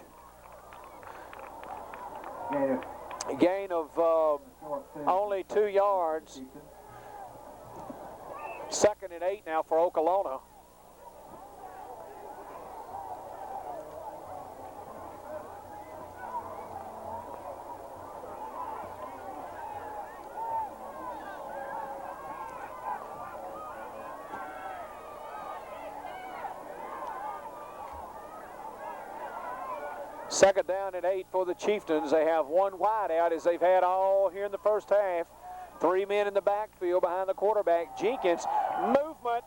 Gain of only 2 yards. 2nd and 8 now for Okolona. Second down and 8 for the Chieftains. They have one wide out as they've had all here in the first half. 3 men in the backfield behind the quarterback. Jenkins, movement.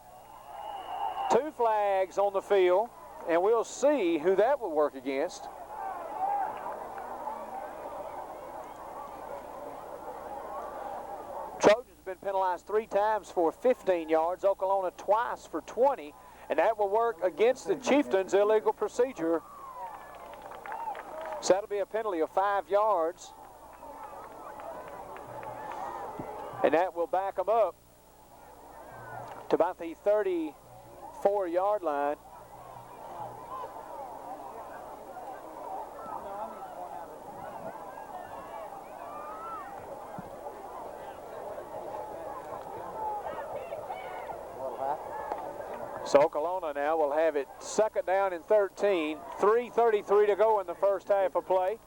2 flags on the field, and we'll see who that will work against. Trojans have been penalized 3 times for 15 yards. Okolona twice for 20, and that will work against the Chieftains' illegal procedure. So that'll be a penalty of 5 yards. And that will back them up to about the 34-yard line. So Okolona now will have it second down and 13. 3:33 to go in the first half of play.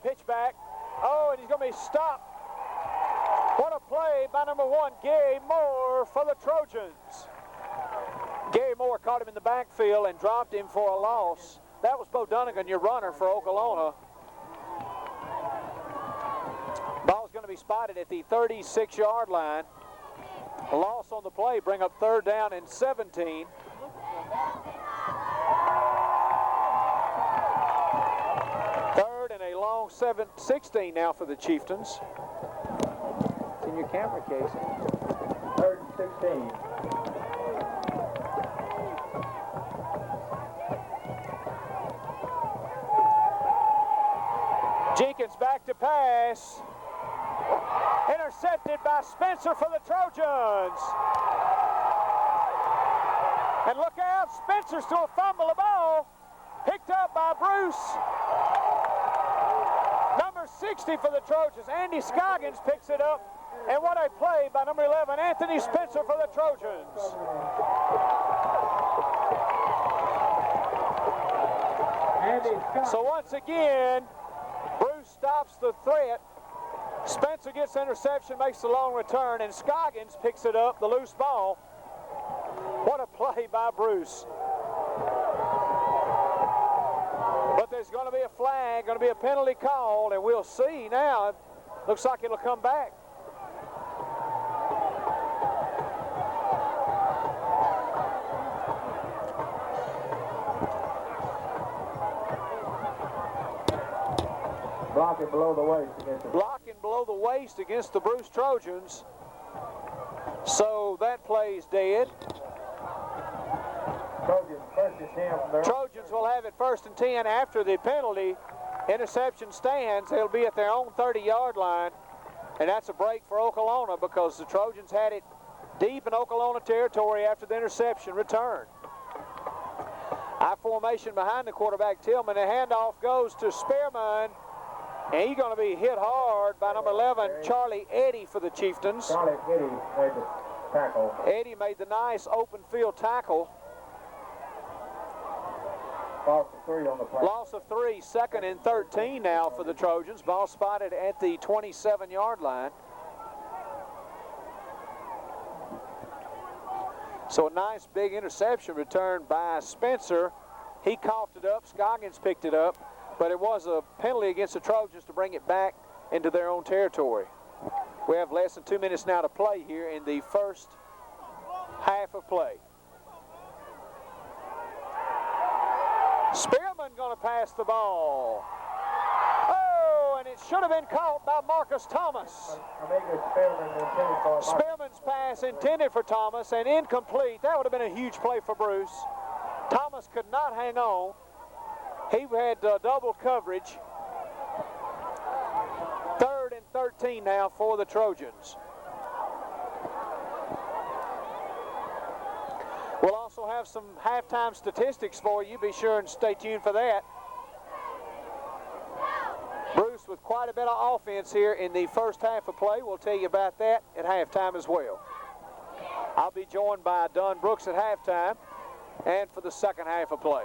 Pitch back. Oh, and he's going to be stopped. What a play by number 1, Gary Moore for the Trojans. Gary Moore caught him in the backfield and dropped him for a loss. That was Bo Dunnigan, your runner for Okolona. Ball's going to be spotted at the 36-yard line. A loss on the play, bring up third down and 17. Third and a long 16 now for the Chieftains. It's in your camera case. Third and 16. Jenkins back to pass. Intercepted by Spencer for the Trojans. And look out, Spencer's to a fumble the ball. Picked up by Bruce. Number 60 for the Trojans. Andy Scoggins picks it up. And what a play by number 11, Anthony Spencer for the Trojans. So once again, Bruce stops the threat. Spencer gets the interception, makes the long return, and Scoggins picks it up, the loose ball. What a play by Bruce. But there's going to be a flag, going to be a penalty called, and we'll see now. It looks like it'll come back. Blocking below the waist. Blocking below the waist against the Bruce Trojans. So that play's dead. Trojans will have it first and 10 after the penalty. Interception stands. They'll be at their own 30-yard line. And that's a break for Okolona because the Trojans had it deep in Okolona territory after the interception return. I formation behind the quarterback, Tillman. The handoff goes to Spearman. And he's going to be hit hard by number 11, Charlie Eddy for the Chieftains. Charlie Eddy made the tackle. Eddy made the nice open field tackle. Loss of 3 on the play. Loss of 3, second and 13 now for the Trojans. Ball spotted at the 27-yard line. So a nice big interception returned by Spencer. He coughed it up. Scoggins picked it up. But it was a penalty against the Trojans to bring it back into their own territory. We have less than 2 minutes now to play here in the first half of play. Spearman going to pass the ball. Oh, and it should have been caught by Marcus Thomas. Spearman's pass intended for Thomas and incomplete. That would have been a huge play for Bruce. Thomas could not hang on. He had double coverage. Third and 13 now for the Trojans. We'll also have some halftime statistics for you. Be sure and stay tuned for that. Bruce with quite a bit of offense here in the first half of play. We'll tell you about that at halftime as well. I'll be joined by Don Brooks at halftime and for the second half of play.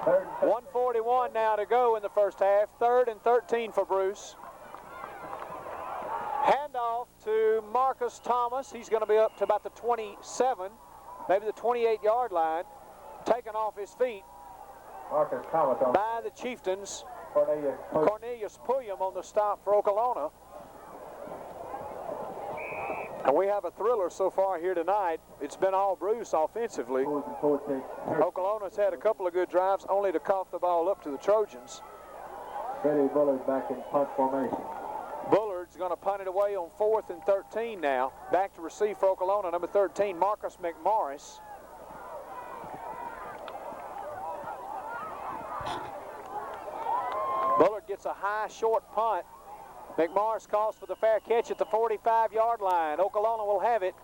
1:41 now to go in the first half. Third and 13 for Bruce. Handoff to Marcus Thomas. He's going to be up to about the 27, maybe the 28-yard line. Taken off his feet Marcus Thomas by the Chieftains. Cornelius Pulliam on the stop for Okolona. And we have a thriller so far here tonight. It's been all Bruce offensively. Okolona's had a couple of good drives, only to cough the ball up to the Trojans. Freddie Bullard back in punt formation. Bullard's going to punt it away on 4th and 13 now. Back to receive for Okolona, number 13, Marcus McMorris. Bullard gets a high, short punt. McMorris calls for the fair catch at the 45-yard line. Okolona will have it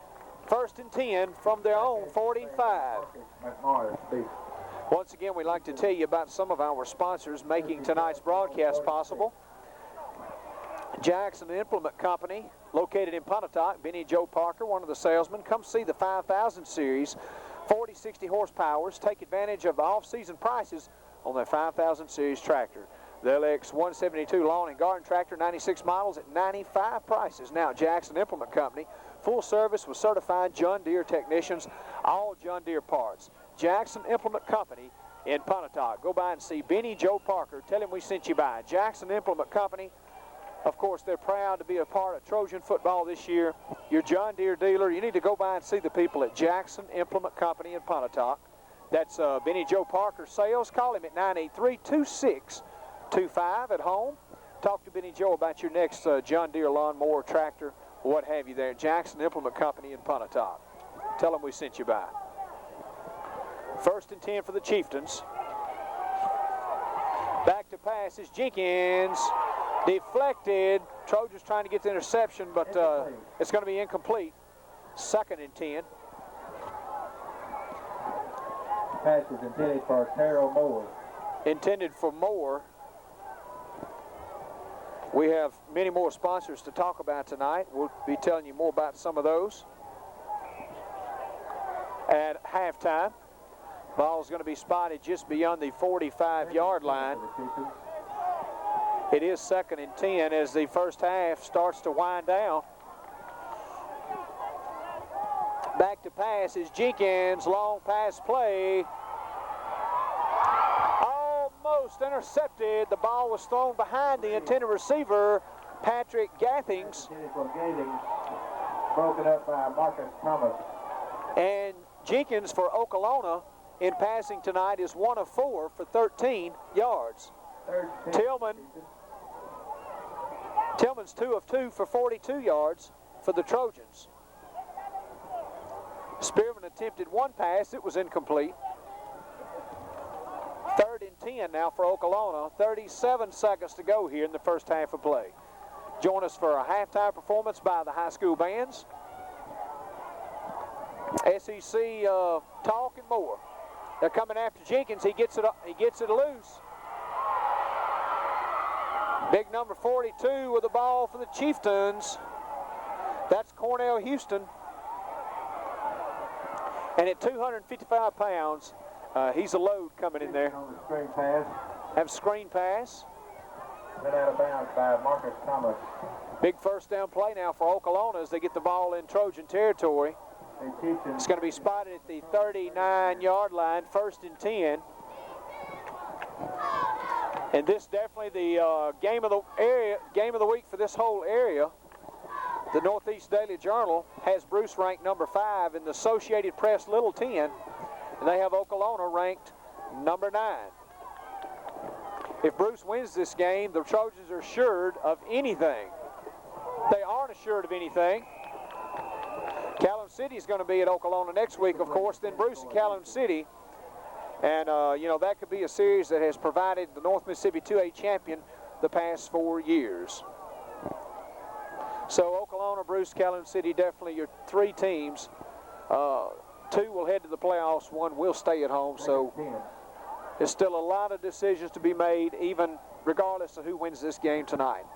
first and 10 from their own 45. Once again, we'd like to tell you about some of our sponsors making tonight's broadcast possible. Jackson Implement Company, located in Pontotoc. Benny Joe Parker, one of the salesmen. Come see the 5000 series, 40, 60 horsepowers. Take advantage of the off-season prices on their 5000 series tractor. The LX 172 lawn and garden tractor, 96 models at 95 prices. Now, Jackson Implement Company, full service with certified John Deere technicians, all John Deere parts. Jackson Implement Company in Pontotoc. Go by and see Benny Joe Parker. Tell him we sent you by. Jackson Implement Company. Of course, they're proud to be a part of Trojan football this year. Your John Deere dealer, you need to go by and see the people at Jackson Implement Company in Pontotoc. That's Benny Joe Parker Sales. Call him at 983-2625 at home. Talk to Benny Joe about your next John Deere lawnmower, tractor, what have you there at Jackson Implement Company in Pontotoc. Tell them we sent you by. 1st and 10 for the Chieftains. Back to pass is Jenkins. Deflected. Trojans trying to get the interception, but it's going to be incomplete. 2nd and 10. Pass is intended for Terrell Moore. Intended for Moore. We have many more sponsors to talk about tonight. We'll be telling you more about some of those at halftime. Ball's going to be spotted just beyond the 45-yard line. It is 2nd and 10 as the first half starts to wind down. Back to pass is Jenkins. Long pass play. Almost intercepted. The ball was thrown behind the intended receiver, Patrick Gathings. Broken up by Marcus Thomas. And Jenkins for Okolona in passing tonight is 1 of 4 for 13 yards. Tillman's 2 of 2 for 42 yards for the Trojans. Spearman attempted one pass. It was incomplete. 3rd and 10 now for Okolona. 37 seconds to go here in the first half of play. Join us for a halftime performance by the high school bands. SEC talk and more. They're coming after Jenkins. He gets it loose. Big number 42 with the ball for the Chieftains. That's Cornell Houston. And at 255 pounds, he's a load coming in there. On the screen pass. Have a screen pass. Been out of bounds by Marcus Thomas. Big first down play now for Okolona as they get the ball in Trojan territory. It's going to be spotted at the 39-yard line, 1st and 10. And this definitely the game of the week for this whole area. The Northeast Daily Journal has Bruce ranked number 5 in the Associated Press Little 10, and they have Okolona ranked number 9. If Bruce wins this game, the Trojans are assured of anything. They aren't assured of anything. Calhoun City is going to be at Okolona next week, of course, then Bruce and Calhoun City. And, you know, that could be a series that has provided the North Mississippi 2A champion the past 4 years. So Okolona, Bruce, Calhoun City, definitely your 3 teams. 2 will head to the playoffs, 1 will stay at home. So there's still a lot of decisions to be made, even regardless of who wins this game tonight.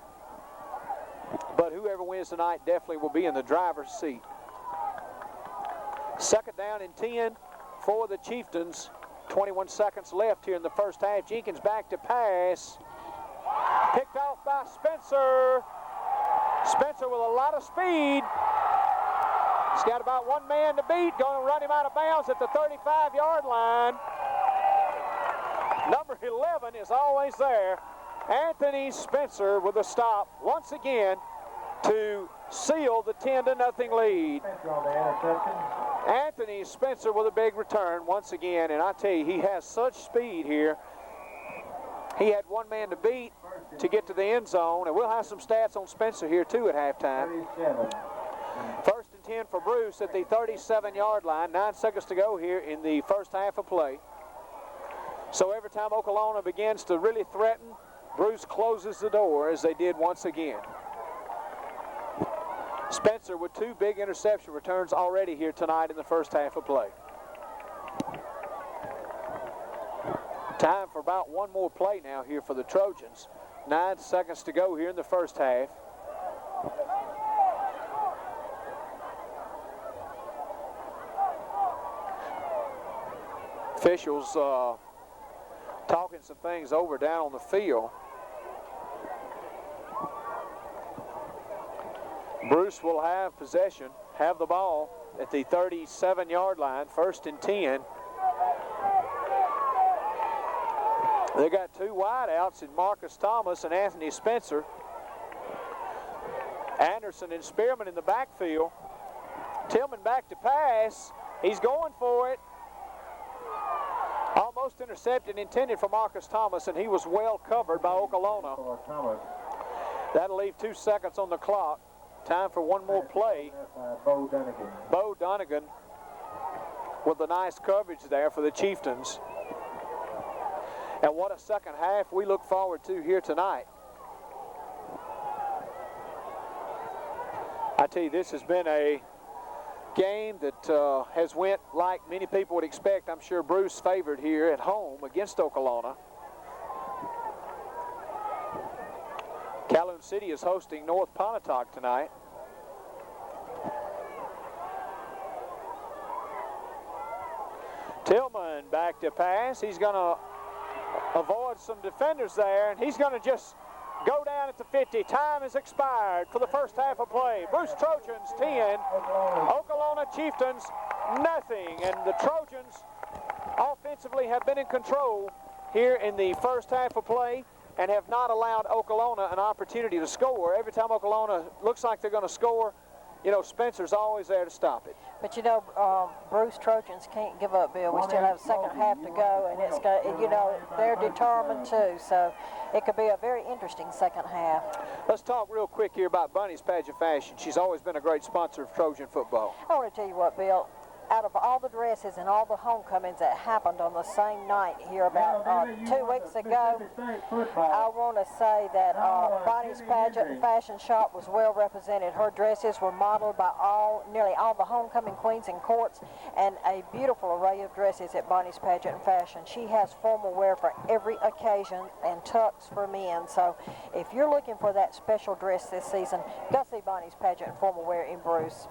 But whoever wins tonight definitely will be in the driver's seat. 2nd down and 10 for the Chieftains. 21 seconds left here in the first half. Jenkins back to pass. Picked off by Spencer. Spencer with a lot of speed. He's got about 1 man to beat. Going to run him out of bounds at the 35-yard line. Number 11 is always there. Anthony Spencer with a stop once again to seal the 10-0 lead. Spencer on the interception. Anthony Spencer with a big return once again, and I tell you, he has such speed here. He had 1 man to beat to get to the end zone, and we'll have some stats on Spencer here too at halftime. 37. 1st and 10 for Bruce at the 37-yard line. 9 seconds to go here in the first half of play. So every time Okolona begins to really threaten, Bruce closes the door as they did once again. Spencer with 2 big interception returns already here tonight in the first half of play. Time for about 1 more play now here for the Trojans. 9 seconds to go here in the first half. Officials talking some things over down on the field. Bruce will have possession, have the ball at the 37-yard line, 1st and 10. They got two wideouts in Marcus Thomas and Anthony Spencer. Anderson and Spearman in the backfield. Tillman back to pass. He's going for it. Almost intercepted, intended for Marcus Thomas, and he was well covered by Okolona. That'll leave 2 seconds on the clock. Time for one more play. Bo Donegan with the nice coverage there for the Chieftains. And what a second half we look forward to here tonight. I tell you, this has been a game that has went like many people would expect. I'm sure Bruce favored here at home against Okolona. Calhoun City is hosting North Pontotoc tonight. Tillman back to pass. He's going to avoid some defenders there, and he's going to just go down at the 50. Time has expired for the first half of play. Bruce Trojans 10, Okolona Chieftains nothing, and the Trojans offensively have been in control here in the first half of play and have not allowed Okolona an opportunity to score. Every time Okolona looks like they're going to score, you know, Spencer's always there to stop it. But you know, Bruce Trojans can't give up, Bill. We still have a second half to go, and it's got, you know, they're determined too. So it could be a very interesting second half. Let's talk real quick here about Bunny's Pageant Fashion. She's always been a great sponsor of Trojan football. I want to tell you what, Bill. Out of all the dresses and all the homecomings that happened on the same night here about 2 weeks ago, I want to say that Bonnie's Pageant and Fashion Shop was well represented. Her dresses were modeled by nearly all the homecoming queens and courts, and a beautiful array of dresses at Bonnie's Pageant and Fashion. She has formal wear for every occasion and tux for men. So if you're looking for that special dress this season, go see Bonnie's Pageant and Formal Wear in Bruce.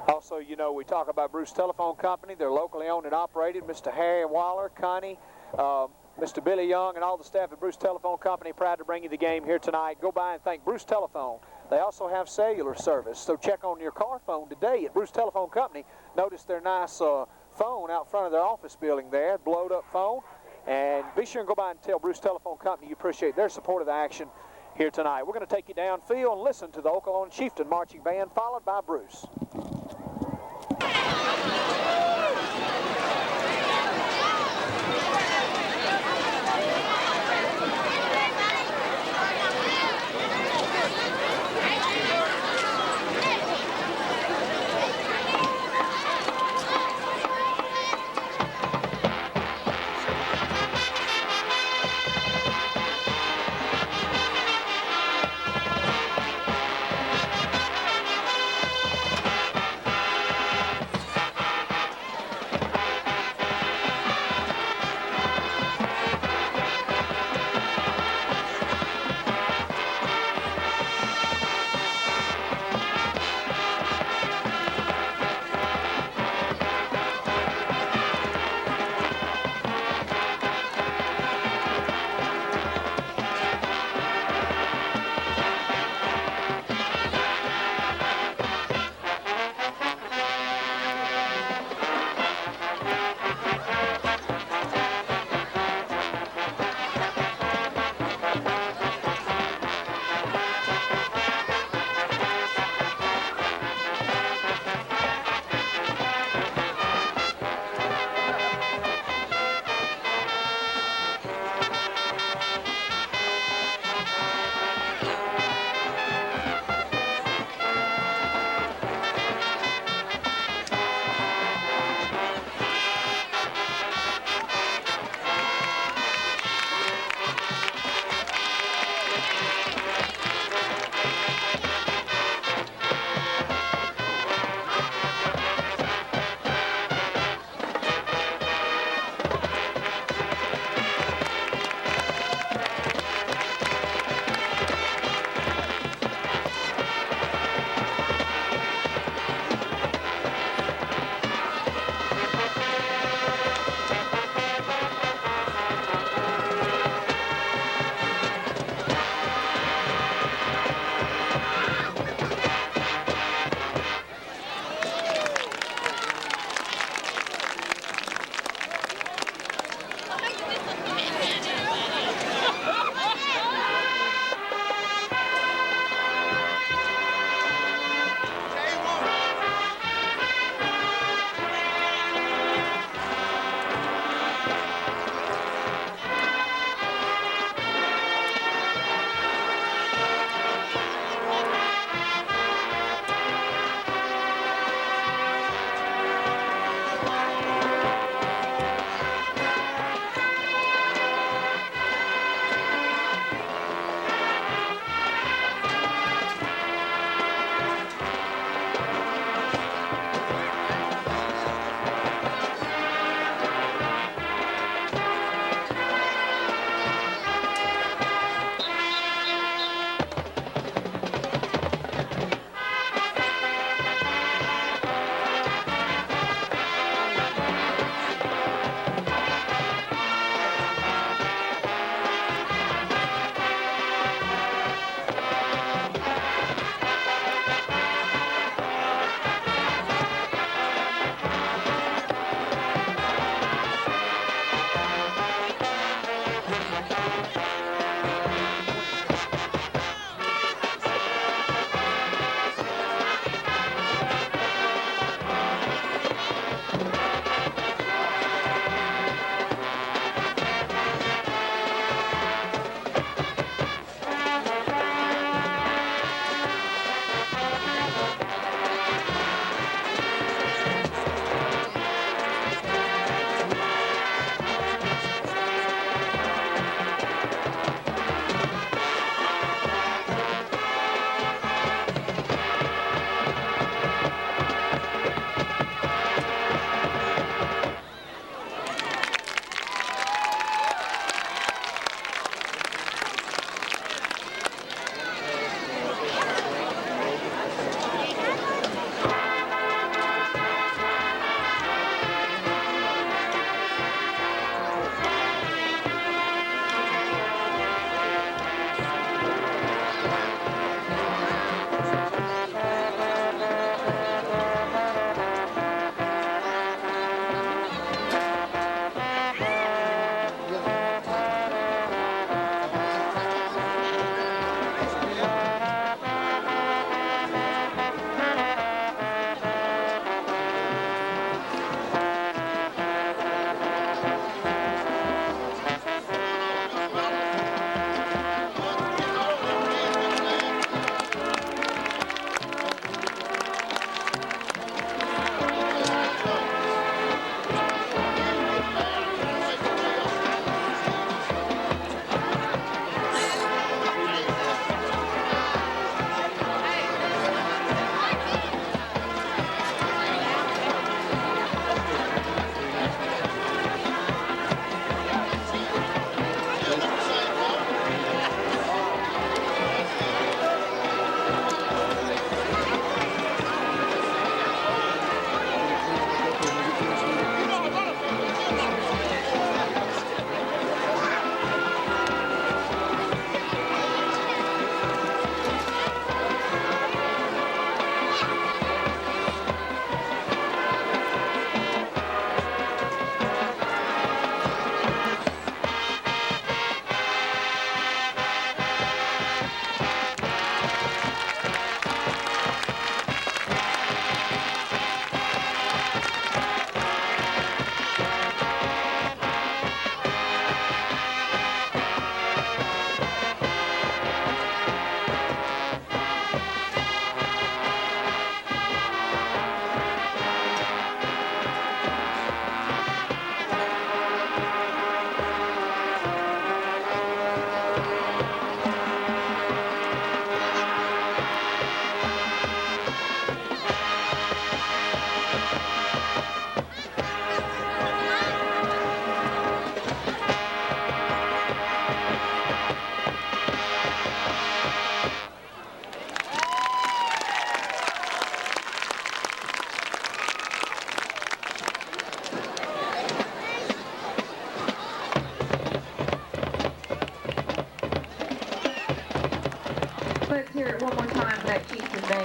Also, you know, we talk about Bruce Telephone Company. They're locally owned and operated. Mr. Harry Waller, Connie, Mr. Billy Young, and all the staff at Bruce Telephone Company proud to bring you the game here tonight. Go by and thank Bruce Telephone. They also have cellular service, so check on your car phone today at Bruce Telephone Company. Notice their nice phone out front of their office building there, blowed up phone. And be sure and go by and tell Bruce Telephone Company you appreciate their support of the action here tonight. We're going to take you downfield and listen to the Okolona Chieftain Marching Band, followed by Bruce.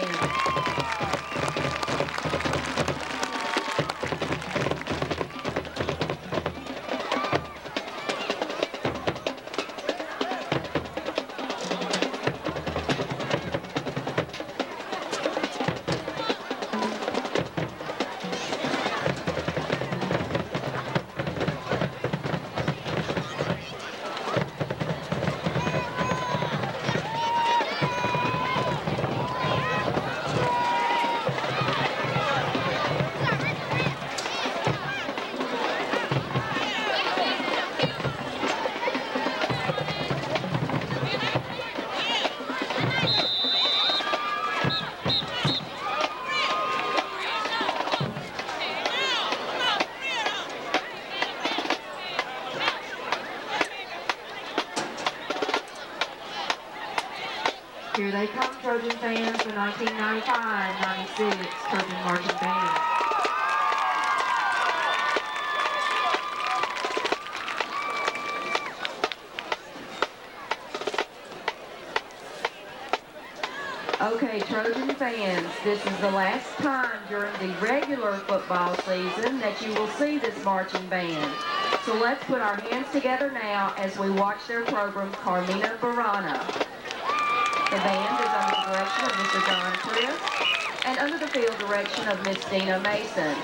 Band. Here they come, Trojan fans, the 1995-96 Trojan Marching Band. Okay, Trojan fans, this is the last time during the regular football season that you will see this marching band. So let's put our hands together now as we watch their program, Carmina Burana. The band is under the direction of Mr. John Chris and under the field direction of Miss Dina Mason.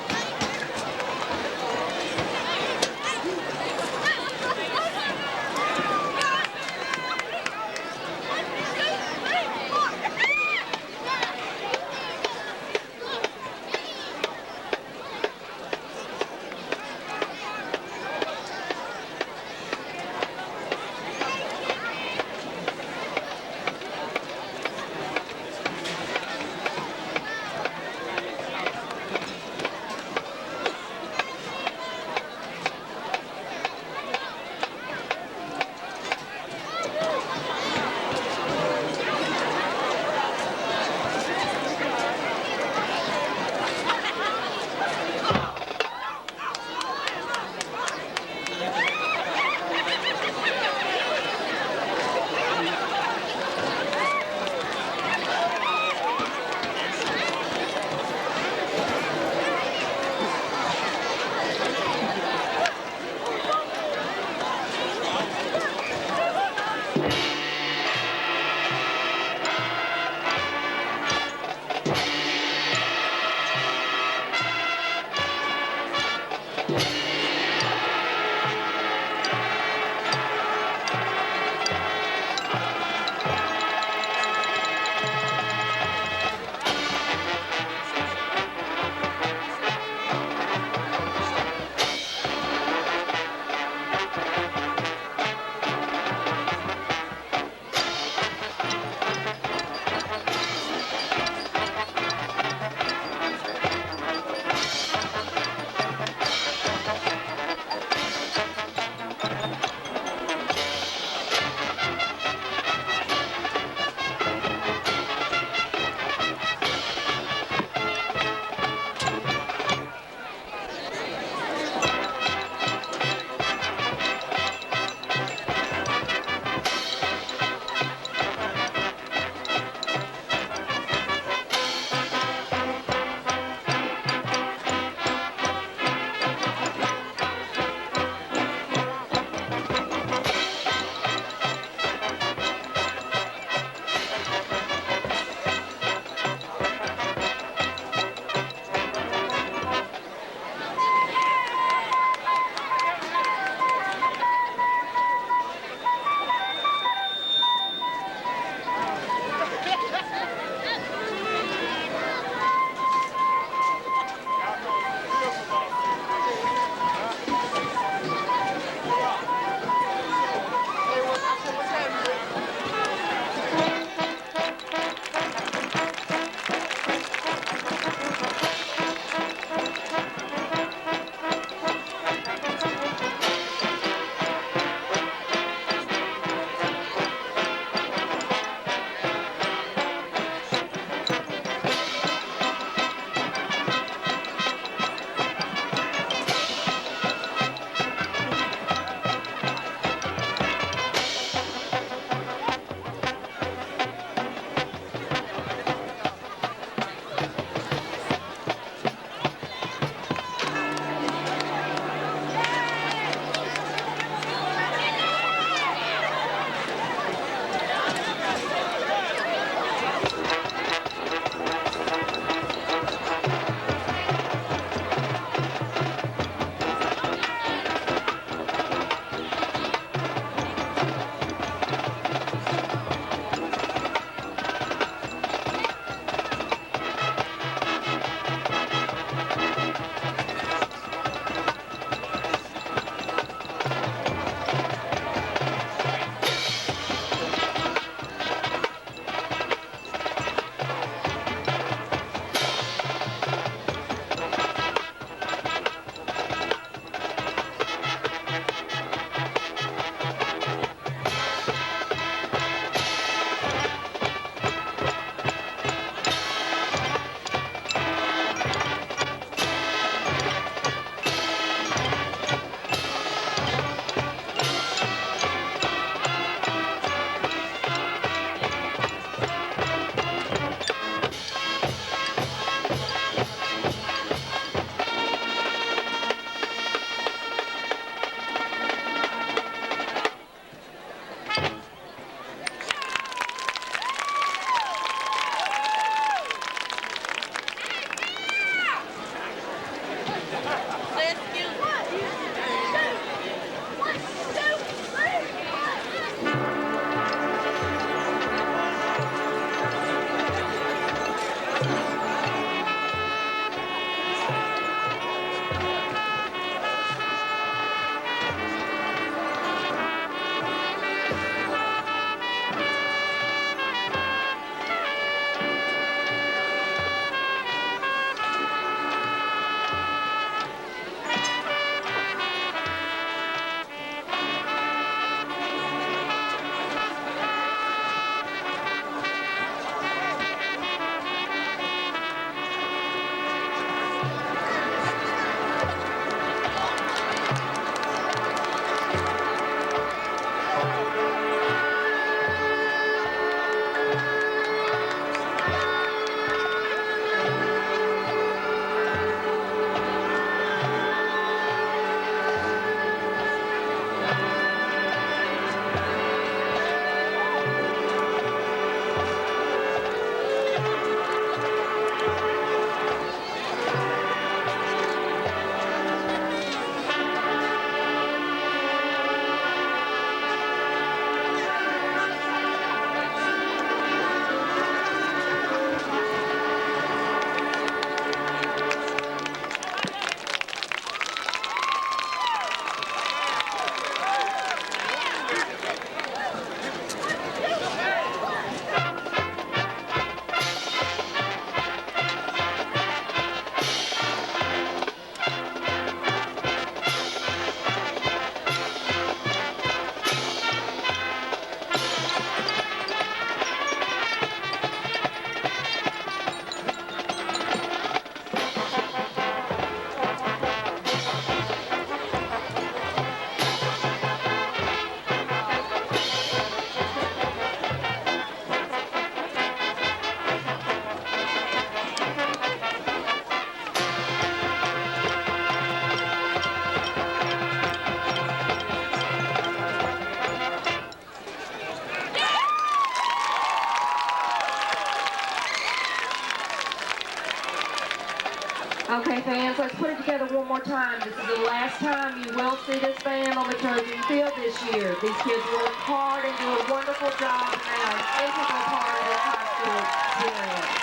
Okay, fans, let's put it together one more time. This is the last time you will see this band on the Trojan field this year. These kids work hard and do a wonderful job, and they are an integral part of this high school experience.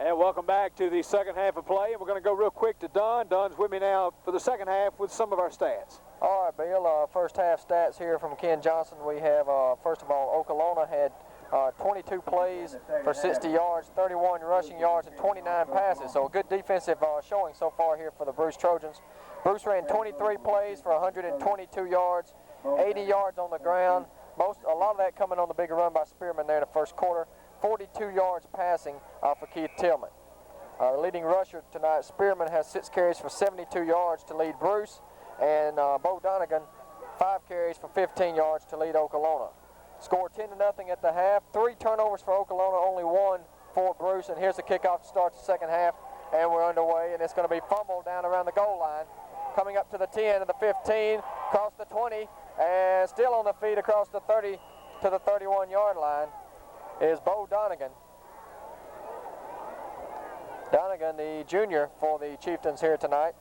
And welcome back to the second half of play, and we're going to go real quick to Dunn. Dunn's with me now for the second half with some of our stats. All right, Bill, first half stats here from Ken Johnson. We have, first of all, Okolona had 22 plays for 60 yards, 31 rushing yards, and 29 passes. So a good defensive showing so far here for the Bruce Trojans. Bruce ran 23 plays for 122 yards, 80 yards on the ground. A lot of that coming on the big run by Spearman there in the first quarter. 42 yards passing for Keith Tillman. The leading rusher tonight, Spearman, has 6 carries for 72 yards to lead Bruce, and Bo Donegan, 5 carries for 15 yards to lead Okolona. Score 10-0 at the half. 3 turnovers for Okolona, only 1 for Bruce, and here's the kickoff to start the second half, and we're underway, and it's going to be fumbled down around the goal line. Coming up to the 10 and the 15, across the 20, and still on the feet across the 30 to the 31-yard line is Bo Donegan. Donegan, the junior for the Chieftains here tonight.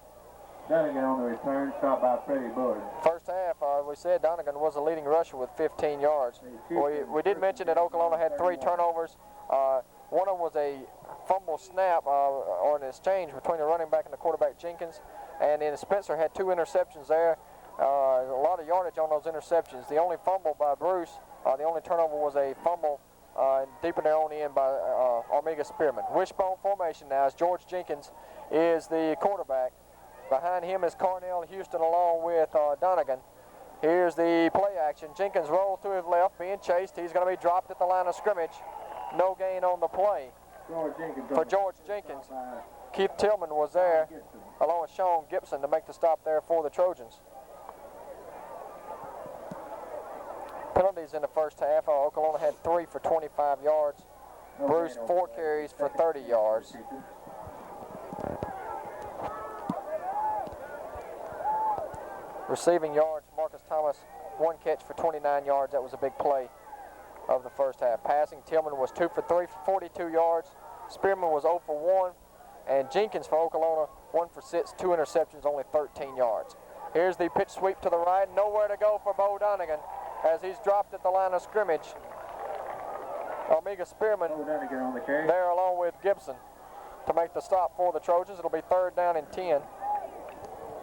Donegan on the return, shot by Freddie Bullard. First half, we said Donegan was the leading rusher with 15 yards. We did mention that Okolona had 3 turnovers. One of them was a fumble snap or an exchange between the running back and the quarterback Jenkins. And then Spencer had 2 interceptions there. A lot of yardage on those interceptions. The only fumble by Bruce, the only turnover was a fumble deep in their own end by Omega Spearman. Wishbone formation now as George Jenkins is the quarterback. Behind him is Cornell Houston along with Donegan. Here's the play action. Jenkins rolls to his left, being chased. He's going to be dropped at the line of scrimmage. No gain on the play for George Jenkins. Keith Tillman was there along with Sean Gibson to make the stop there for the Trojans. Penalties in the first half. Okolona had 3 for 25 yards. Bruce 4 carries for 30 yards. Receiving yards, Marcus Thomas, 1 catch for 29 yards. That was a big play of the first half. Passing, Tillman was 2 for 3 for 42 yards. Spearman was 0 for 1. And Jenkins for Okolona, 1 for 6, 2 interceptions, only 13 yards. Here's the pitch sweep to the right. Nowhere to go for Bo Donegan as he's dropped at the line of scrimmage. Omega Spearman there along with Gibson to make the stop for the Trojans. It'll be 3rd down and 10.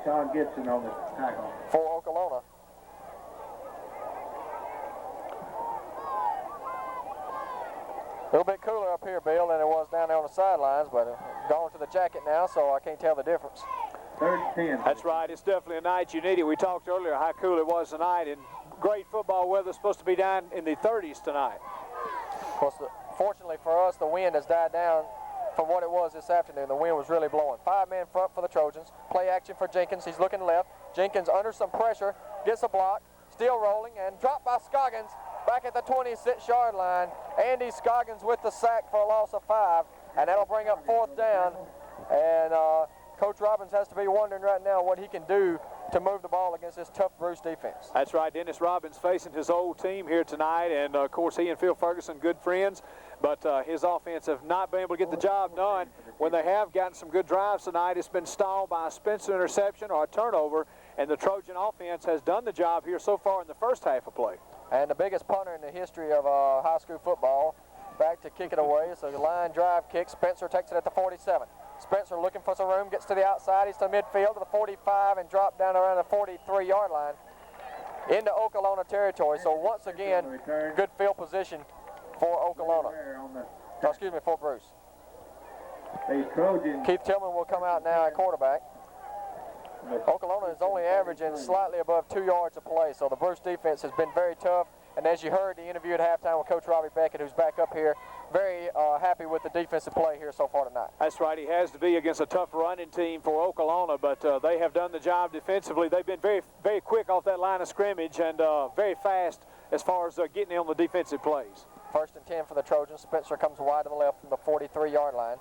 Sean Gibson on the tackle. For Okolona. A little bit cooler up here, Bill, than it was down there on the sidelines, but gone to the jacket now, so I can't tell the difference. 3rd and 10. That's right. It's definitely a night you need it. We talked earlier how cool it was tonight, and great football weather. Supposed to be down in the 30s tonight. Of course, fortunately for us, the wind has died down from what it was this afternoon. The wind was really blowing. 5-man front for the Trojans. Play action for Jenkins. He's looking left. Jenkins under some pressure, gets a block, still rolling, and dropped by Scoggins back at the 26-yard line. Andy Scoggins with the sack for a loss of 5, and that'll bring up 4th down. And Coach Robbins has to be wondering right now what he can do to move the ball against this tough Bruce defense. That's right. Dennis Robbins facing his old team here tonight, and of course he and Phil Ferguson good friends, but his offense have not been able to get the job done. When they have gotten some good drives tonight, it's been stalled by a Spencer interception or a turnover, and the Trojan offense has done the job here so far in the first half of play. And the biggest punter in the history of high school football, back to kick it away. It's a line drive kick. Spencer takes it at the 47. Spencer looking for some room, gets to the outside. He's to midfield to the 45 and dropped down around the 43-yard line into Okolona territory. So once again, good field position for Okolona. For Bruce. The Trojans. Keith Tillman will come out now at quarterback. Okolona is only averaging slightly above 2 yards a play, so the Bruce defense has been very tough. And as you heard the interview at halftime with Coach Robbie Beckett, who's back up here, very happy with the defensive play here so far tonight. That's right. He has to be against a tough running team for Okolona, but they have done the job defensively. They've been very, very quick off that line of scrimmage and very fast as far as getting in on the defensive plays. 1st and 10 for the Trojans. Spencer comes wide to the left from the 43-yard line.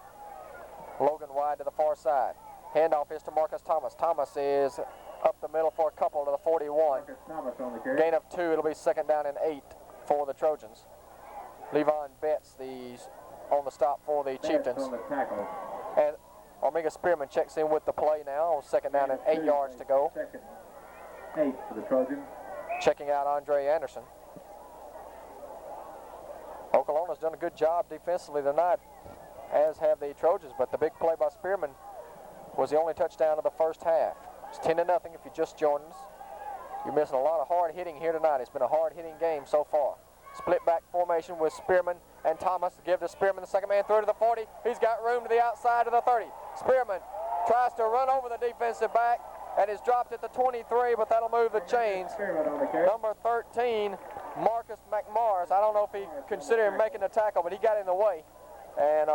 Logan wide to the far side. Handoff is to Marcus Thomas. Thomas is up the middle for a couple to the 41. Thomas on the carry. Gain of 2. It'll be 2nd down and 8 for the Trojans. Levon Betts on the stop for the Chieftains. On the tackle. And Omega Spearman checks in with the play now on 2nd down and 8 yards to go. 2nd, 8 for the Trojans. Checking out Andre Anderson. Okolona's done a good job defensively tonight, as have the Trojans, but the big play by Spearman was the only touchdown of the first half. It's 10-0 if you just joined us. You're missing a lot of hard hitting here tonight. It's been a hard hitting game so far. Split back formation with Spearman and Thomas. Give to Spearman, the second man through to the 40. He's got room to the outside of the 30. Spearman tries to run over the defensive back and is dropped at the 23, but that'll move the chains. Number 13, Marcus McMorris. I don't know if he considered making the tackle, but he got in the way. And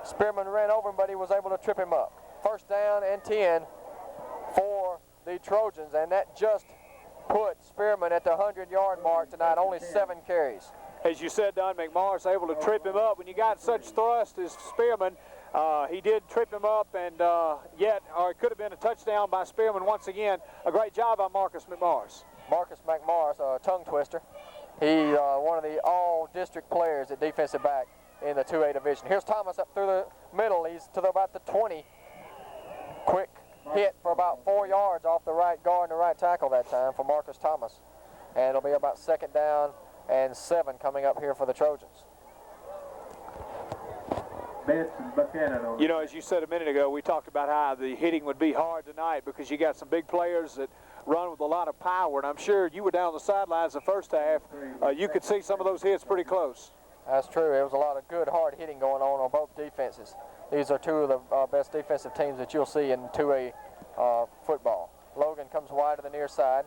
Spearman ran over him, but he was able to trip him up. 1st down and 10 for the Trojans, and that just put Spearman at the 100-yard mark tonight, only 7 carries. As you said, Don, McMorris able to trip him up. When you got such thrust as Spearman, he did trip him up, and it could have been a touchdown by Spearman once again. A great job by Marcus McMorris. Marcus McMorris, a tongue twister. He's one of the all-district players at defensive back in the 2A division. Here's Thomas up through the middle. He's to about the 20. Quick hit for about 4 yards off the right guard and the right tackle that time for Marcus Thomas. And it'll be about 2nd down and 7 coming up here for the Trojans. You know, as you said a minute ago, we talked about how the hitting would be hard tonight because you got some big players that run with a lot of power, and I'm sure you were down on the sidelines the first half. You could see some of those hits pretty close. That's true. There was a lot of good hard hitting going on both defenses. These are 2 of the best defensive teams that you'll see in 2A football. Logan comes wide to the near side.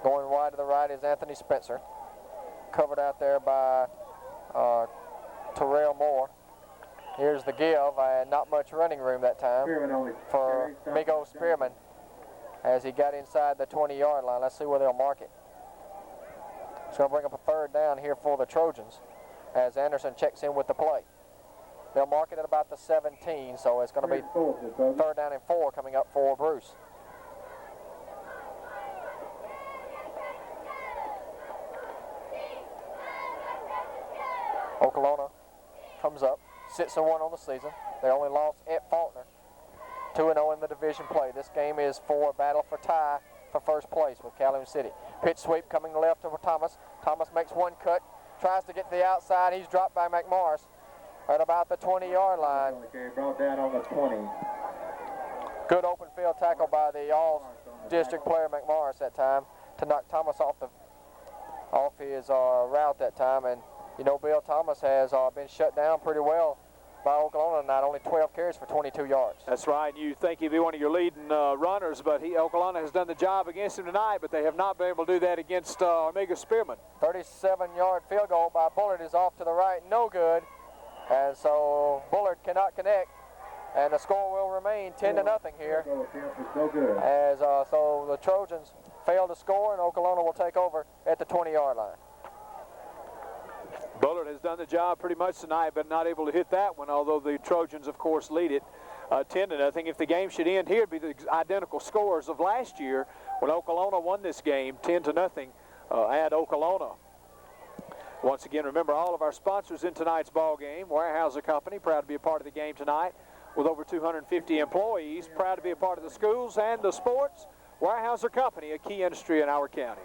Going wide to the right is Anthony Spencer. Covered out there by Terrell Moore. Here's the give, and not much running room that time for Migo Spearman as he got inside the 20-yard line. Let's see where they'll mark it. It's going to bring up a 3rd down here for the Trojans as Anderson checks in with the play. They'll mark it at about the 17, so it's going to be 3rd down and 4 coming up for Bruce. Okolona comes up, 6-1 on the season. They only lost at Faulkner. 2-0 in the division play. This game is for a battle for tie for first place with Calhoun City. Pitch sweep coming left to Thomas. Thomas makes one cut, tries to get to the outside. He's dropped by McMorris at about the 20-yard line. Brought down on the 20. Good open field tackle by the all-district player McMorris that time to knock Thomas off his route that time. And you know, Bill Thomas has been shut down pretty well by Okolona tonight, only 12 carries for 22 yards. That's right. You think he'd be one of your leading runners, but Okolona has done the job against him tonight, but they have not been able to do that against Omega Spearman. 37-yard field goal by Bullard is off to the right, no good. And so Bullard cannot connect, and the score will remain 10-0 here. As so the Trojans fail to score, and Okolona will take over at the 20-yard line. Bullard has done the job pretty much tonight, but not able to hit that one, although the Trojans, of course, lead it 10-0. If the game should end here, it'd be the identical scores of last year when Okolona won this game, 10-0 at Okolona. Once again, remember all of our sponsors in tonight's ball game. Weyerhaeuser Company, proud to be a part of the game tonight with over 250 employees, proud to be a part of the schools and the sports. Weyerhaeuser Company, a key industry in our county.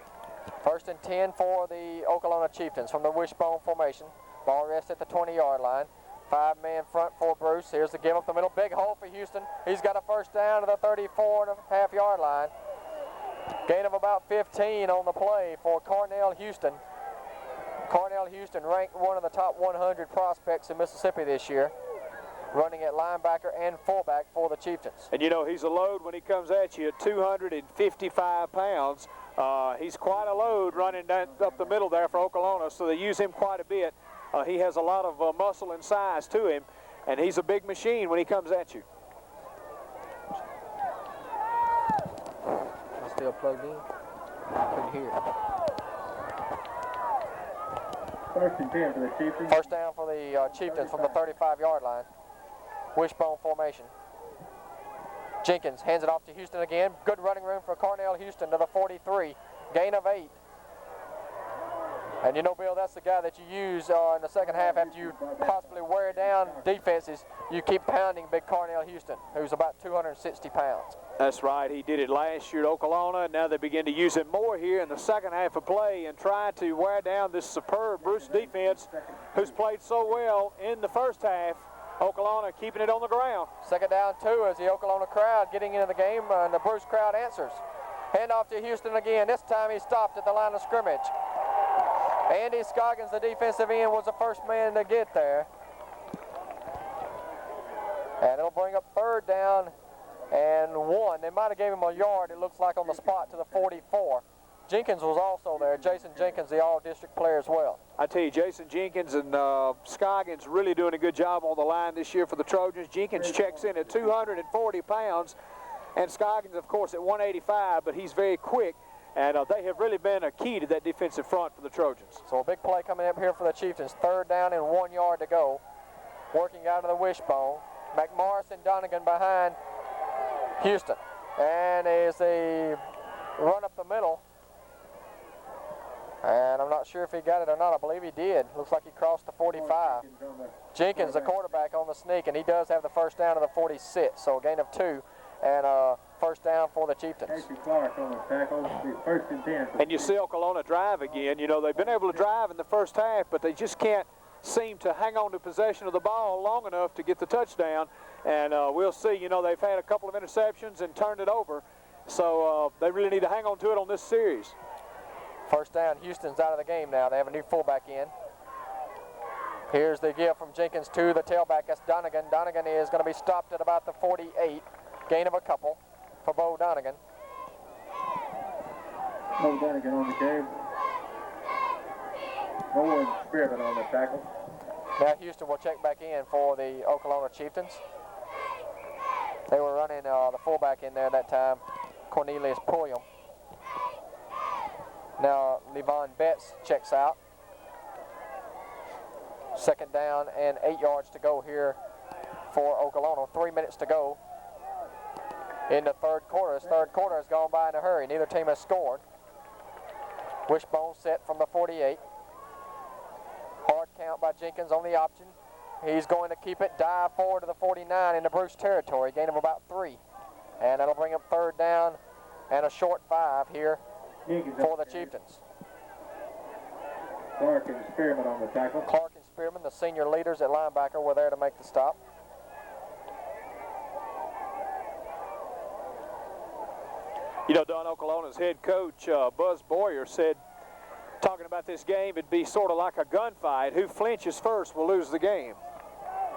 1st and 10 for the Okolona Chieftains from the wishbone formation. Ball rests at the 20-yard line. 5-man front for Bruce. Here's the give up the middle. Big hole for Houston. He's got a 1st down to the 34.5-yard line. Gain of about 15 on the play for Cornell Houston. Cornell Houston ranked one of the top 100 prospects in Mississippi this year. running at linebacker and fullback for the Chieftains. And you know, he's a load when he comes at you at 255 pounds. He's quite a load running down up the middle there for Okolona, so they use him quite a bit. He has a lot of muscle and size to him, and he's a big machine when he comes at you. I'm still plugged in. Couldn't hear it. First and 10 for the Chieftains. First down for the Chieftains from the 35-yard line. Wishbone formation. Jenkins hands it off to Houston again. Good running room for Cornell Houston to the 43. Gain of 8. And you know, Bill, that's the guy that you use in the second half after you possibly wear down defenses. You keep pounding big Cornell Houston, who's about 260 pounds. That's right. He did it last year at Okolona, and now they begin to use it more here in the second half of play and try to wear down this superb Bruce defense who's played so well in the first half. Okolona keeping it on the ground. Second down 2 as the Okolona crowd getting into the game, and the Bruce crowd answers. Hand off to Houston again. This time he stopped at the line of scrimmage. Andy Scoggins, the defensive end, was the first man to get there. And it'll bring up third down and 1. They might have gave him a yard, it looks like, on the spot to the 44. Jenkins was also there. Jason Jenkins, the all-district player as well. I tell you, Jason Jenkins and Scoggins really doing a good job on the line this year for the Trojans. Jenkins checks in at 240 pounds, and Scoggins, of course, at 185, but he's very quick. And they have really been a key to that defensive front for the Trojans. So a big play coming up here for the Chieftains. Third down and 1 yard to go. Working out of the wishbone. McMorris and Donegan behind Houston. And as they run up the middle, and I'm not sure if he got it or not. I believe he did. Looks like he crossed the 45. Jenkins, the quarterback, on the sneak, and he does have the first down of the 46. So a gain of 2 and first down for the Chieftains. Clark on the tackle. First and 10. And you see Okolona drive again. You know, they've been able to drive in the first half, but they just can't seem to hang on to possession of the ball long enough to get the touchdown. And we'll see. You know, they've had a couple of interceptions and turned it over. So they really need to hang on to it on this series. First down, Houston's out of the game now. They have a new fullback in. Here's the give from Jenkins to the tailback. That's Donegan. Donegan is going to be stopped at about the 48. Gain of a couple for Bo Donegan. Bo Donegan on the carry. Bo and Spearman on the tackle. Now Houston will check back in for the Okolona Chieftains. They were running the fullback in there that time, Cornelius Pulliam. Now Levon Betts checks out. Second down and 8 yards to go here for Okolona. 3 minutes to go in the third quarter. This third quarter has gone by in a hurry. Neither team has scored. Wishbone set from the 48. Hard count by Jenkins on the option. He's going to keep it, dive forward to the 49 in the Bruce territory. Gain of about 3. And that'll bring up third down and a short 5 here for the Chieftains. Clark and Spearman on the tackle. Clark and Spearman, the senior leaders at linebacker, were there to make the stop. You know, Don, Okolona's head coach, Buzz Boyer, said, talking about this game, it'd be sort of like a gunfight. Who flinches first will lose the game.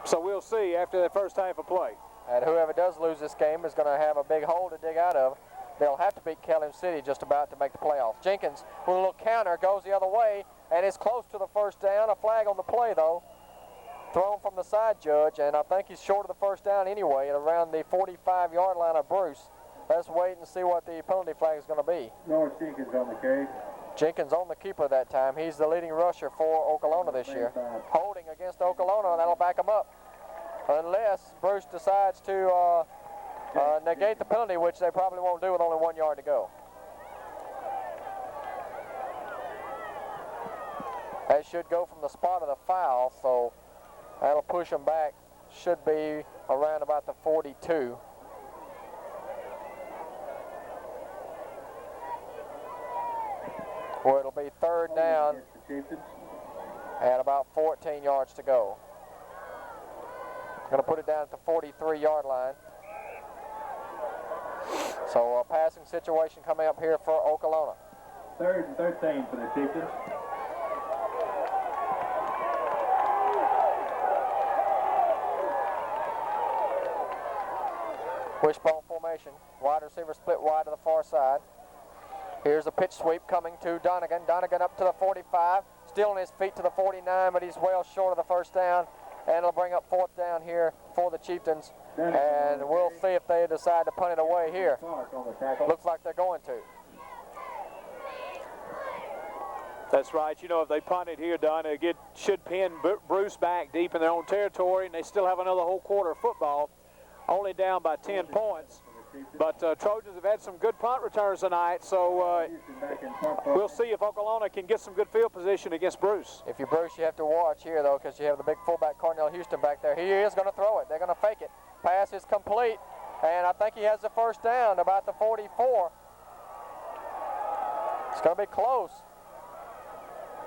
So we'll see after that first half of play. And whoever does lose this game is going to have a big hole to dig out of. They'll have to beat Kellam City just about to make the playoffs. Jenkins, with a little counter, goes the other way and is close to the first down. A flag on the play, though, thrown from the side judge, and I think he's short of the first down anyway at around the 45-yard line of Bruce. Let's wait and see what the penalty flag is going to be. Norris Jenkins on the carry. Jenkins on the keeper that time. He's the leading rusher for Okolona this year. Holding against Okolona, that'll back him up. Unless Bruce decides to negate the penalty, which they probably won't do with only 1 yard to go. That should go from the spot of the foul, so that'll push them back. Should be around about the 42. Where it'll be third down and about 14 yards to go. Going to put it down at the 43-yard line. So a passing situation coming up here for Okolona. Third and 13 for the Chieftains. Wishbone formation. Wide receiver split wide to the far side. Here's a pitch sweep coming to Donegan. Donegan up to the 45. Still on his feet to the 49, but he's well short of the first down. And it'll bring up fourth down here for the Chieftains. And we'll see if they decide to punt it away here. Looks like they're going to. That's right. You know, if they punt it here, Don, it should pin Bruce back deep in their own territory, and they still have another whole quarter of football, only down by 10 points. But Trojans have had some good punt returns tonight, so we'll see if Okolona can get some good field position against Bruce. If you're Bruce, you have to watch here, though, because you have the big fullback Cornell Houston back there. He is going to throw it. They're going to fake it. Pass is complete, and I think he has the first down about the 44. It's going to be close.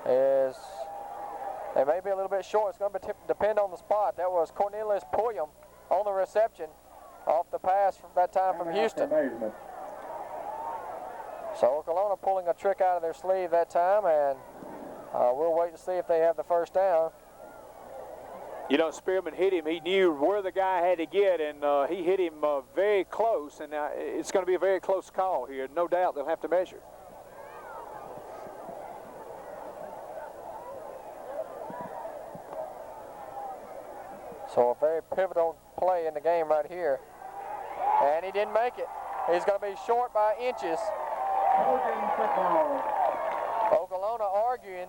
They may be a little bit short. It's going to depend on the spot. That was Cornelius Pulliam on the reception off the pass from that time from Houston. So Okolona pulling a trick out of their sleeve that time, and we'll wait and see if they have the first down. You know, Spearman hit him. He knew where the guy had to get, and he hit him very close, and it's going to be a very close call here. No doubt they'll have to measure. So a very pivotal play in the game right here. And he didn't make it. He's going to be short by inches. Okolona arguing.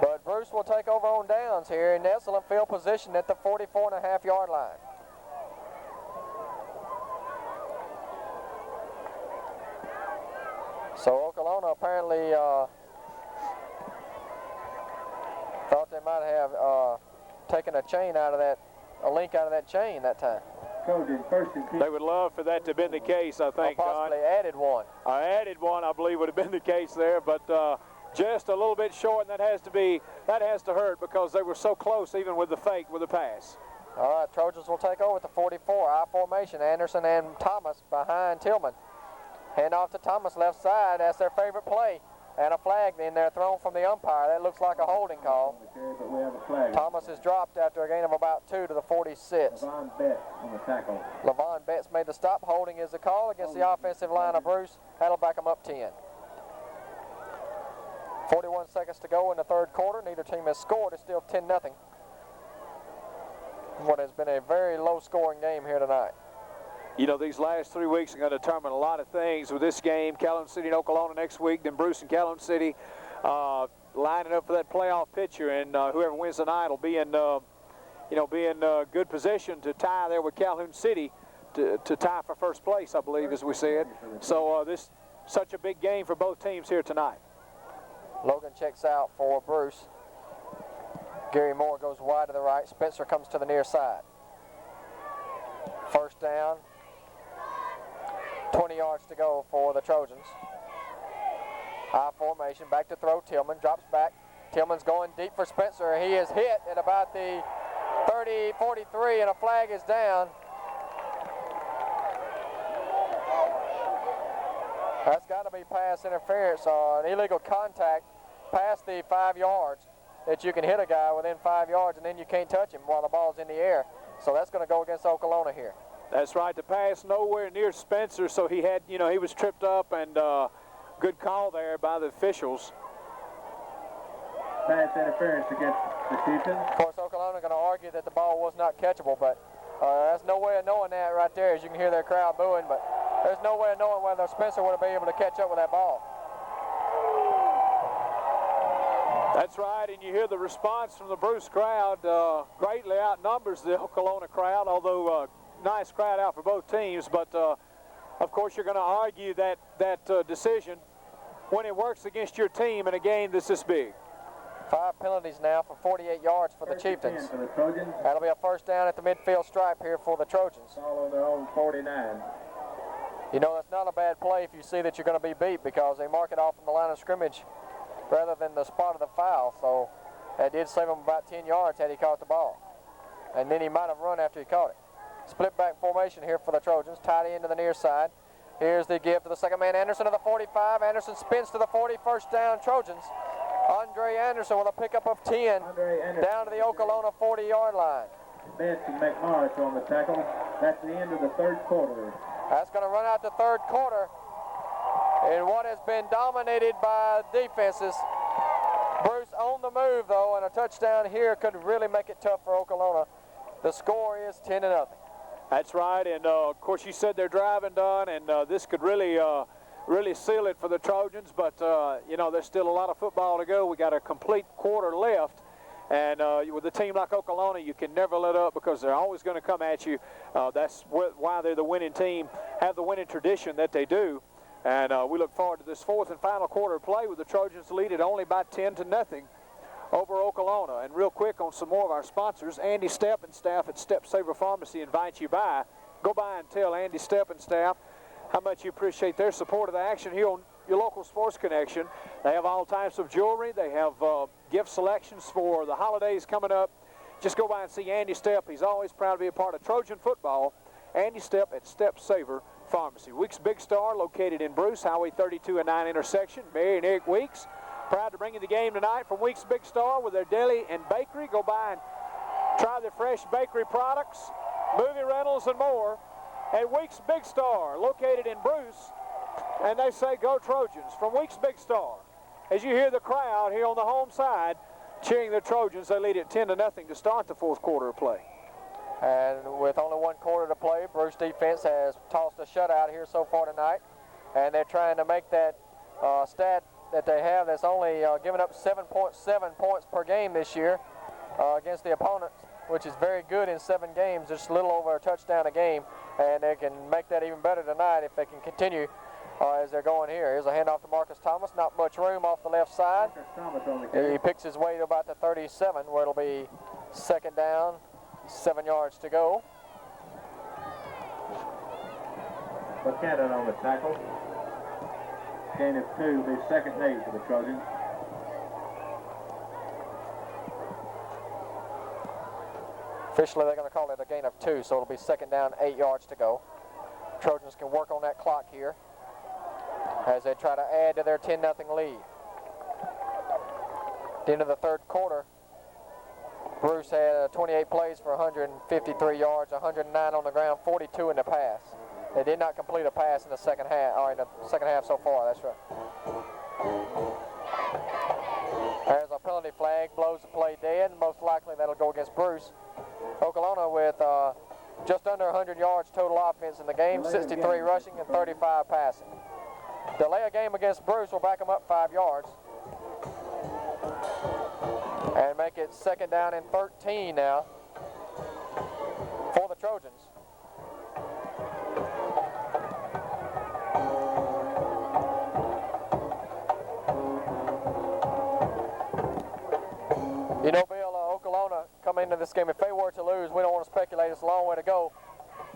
But Bruce will take over on downs here in excellent field position at the 44.5-yard line. So Okolona apparently thought they might have taken a chain out of that, a link out of that chain that time. They would love for that to have been the case, I think, or possibly Don. added one. Added one, I believe, would have been the case there, but just a little bit short, and that has to hurt because they were so close, even with the fake, with the pass. All right, Trojans will take over at the 44, I formation. Anderson and Thomas behind Tillman. Hand off to Thomas, left side. That's their favorite play. And a flag in there thrown from the umpire. That looks like a holding call. Thomas is dropped after a gain of about 2 to the 46. Levon Betts on the tackle. Levon Betts made the stop. Holding is the call against the offensive line of Bruce. That'll back them up 10. 41 seconds to go in the third quarter. Neither team has scored. It's still 10-0. What has been a very low-scoring game here tonight. You know, these last 3 weeks are going to determine a lot of things with this game. Calhoun City and Okolona next week, then Bruce and Calhoun City lining up for that playoff picture, and whoever wins tonight will be in, good position to tie there with Calhoun City to tie for first place, I believe, as we said. So this such a big game for both teams here tonight. Logan checks out for Bruce. Gary Moore goes wide to the right. Spencer comes to the near side. First down. 20 yards to go for the Trojans. High formation, back to throw. Tillman drops back. Tillman's going deep for Spencer. He is hit at about the 30, 43, and a flag is down. That's got to be pass interference or an illegal contact past the 5 yards, that you can hit a guy within 5 yards and then you can't touch him while the ball's in the air. So that's going to go against Okolona here. That's right. The pass nowhere near Spencer, so he had, he was tripped up, and good call there by the officials. Pass interference against the Chieftains. Of course, Okolona going to argue that the ball was not catchable, but there's no way of knowing that right there, as you can hear their crowd booing, but there's no way of knowing whether Spencer would have been able to catch up with that ball. That's right, and you hear the response from the Bruce crowd. Greatly outnumbers the Okolona crowd, although nice crowd out for both teams, but of course you're going to argue that decision when it works against your team in a game that's this big. 5 penalties now for 48 yards for the Chieftains. For the Trojans. That'll be a first down at the midfield stripe here for the Trojans. All on their own 49. You know, that's not a bad play if you see that you're going to be beat, because they mark it off from the line of scrimmage rather than the spot of the foul. So that did save him about 10 yards had he caught the ball. And then he might have run after he caught it. Split back formation here for the Trojans. Tight end to the near side. Here's the give to the second man, Anderson to the 45. Anderson spins to the 40. First down, Trojans. Andre Anderson with a pickup of 10 down to the Okolona 40-yard line. Betts and McMorris on the tackle. That's the end of the third quarter. That's going to run out the third quarter in what has been dominated by defenses. Bruce on the move, though, and a touchdown here could really make it tough for Okolona. The score is 10-0. That's right, and of course you said they're driving done, and this could really seal it for the Trojans, but you know, there's still a lot of football to go. We got a complete quarter left, and with a team like Okolona, you can never let up because they're always going to come at you. That's why they're the winning team, have the winning tradition that they do, and we look forward to this fourth and final quarter of play with the Trojans leading only by 10-0 over Okolona. And real quick on some more of our sponsors, Andy Stepp and staff at Step Saver Pharmacy invite you by. Go by and tell Andy Stepp and staff how much you appreciate their support of the action here on your local Sports Connection. They have all types of jewelry. They have gift selections for the holidays coming up. Just go by and see Andy Stepp. He's always proud to be a part of Trojan football. Andy Stepp at Step Saver Pharmacy. Weeks Big Star, located in Bruce, Highway 32 and 9 intersection. Mary and Eric Weeks, proud to bring you the game tonight from Weeks Big Star with their deli and bakery. Go by and try their fresh bakery products, movie rentals, and more at Weeks Big Star, located in Bruce. And they say, go Trojans, from Weeks Big Star. As you hear the crowd here on the home side cheering the Trojans, they lead it 10-0 to start the fourth quarter of play. And with only one quarter to play, Bruce defense has tossed a shutout here so far tonight. And they're trying to make that stat that they have that's only given up 7.7 points per game this year against the opponents, which is very good in 7 games, just a little over a touchdown a game. And they can make that even better tonight if they can continue as they're going here. Here's a handoff to Marcus Thomas, not much room off the left side. Thomas on the carry. He picks his way to about the 37, where it'll be second down, 7 yards to go. Buchanan on the tackle. Gain of 2 will be second and 8 for the Trojans. Officially, they're going to call it a gain of 2, so it'll be second down, 8 yards to go. Trojans can work on that clock here as they try to add to their 10-0 lead. At the end of the third quarter, Bruce had 28 plays for 153 yards, 109 on the ground, 42 in the pass. They did not complete a pass in the second half, or in the second half so far, that's right. There's a penalty flag, blows the play dead, and most likely that'll go against Bruce. Okolona with just under 100 yards total offense in the game, 63 rushing and 35 passing. Delay a game against Bruce will back them up 5 yards and make it second down and 13 now for the Trojans. You know, Bill, Okolona coming into this game, if they were to lose, we don't want to speculate, it's a long way to go,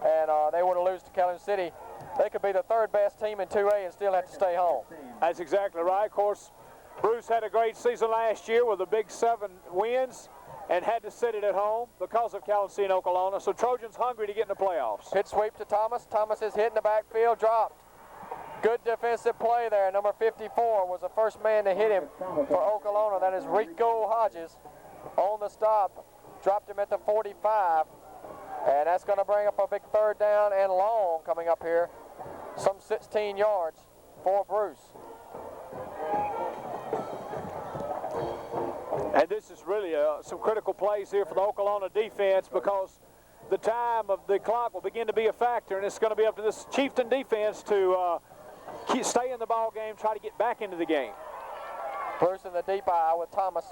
and they were to lose to Calhoun City, they could be the third best team in 2A and still have to stay home. That's exactly right. Of course, Bruce had a great season last year with a big 7 wins and had to sit it at home because of Calhoun City and Okolona, so Trojans hungry to get in the playoffs. Pitch sweep to Thomas. Thomas is hit in the backfield, dropped. Good defensive play there. Number 54 was the first man to hit him for Okolona. That is Rico Hodges on the stop. Dropped him at the 45. And that's going to bring up a big third down and long coming up here. Some 16 yards for Bruce. And this is really some critical plays here for the Okolona defense because the time of the clock will begin to be a factor, and it's going to be up to this Chieftain defense to stay in the ball game, try to get back into the game. Bruce in the deep eye with Thomas,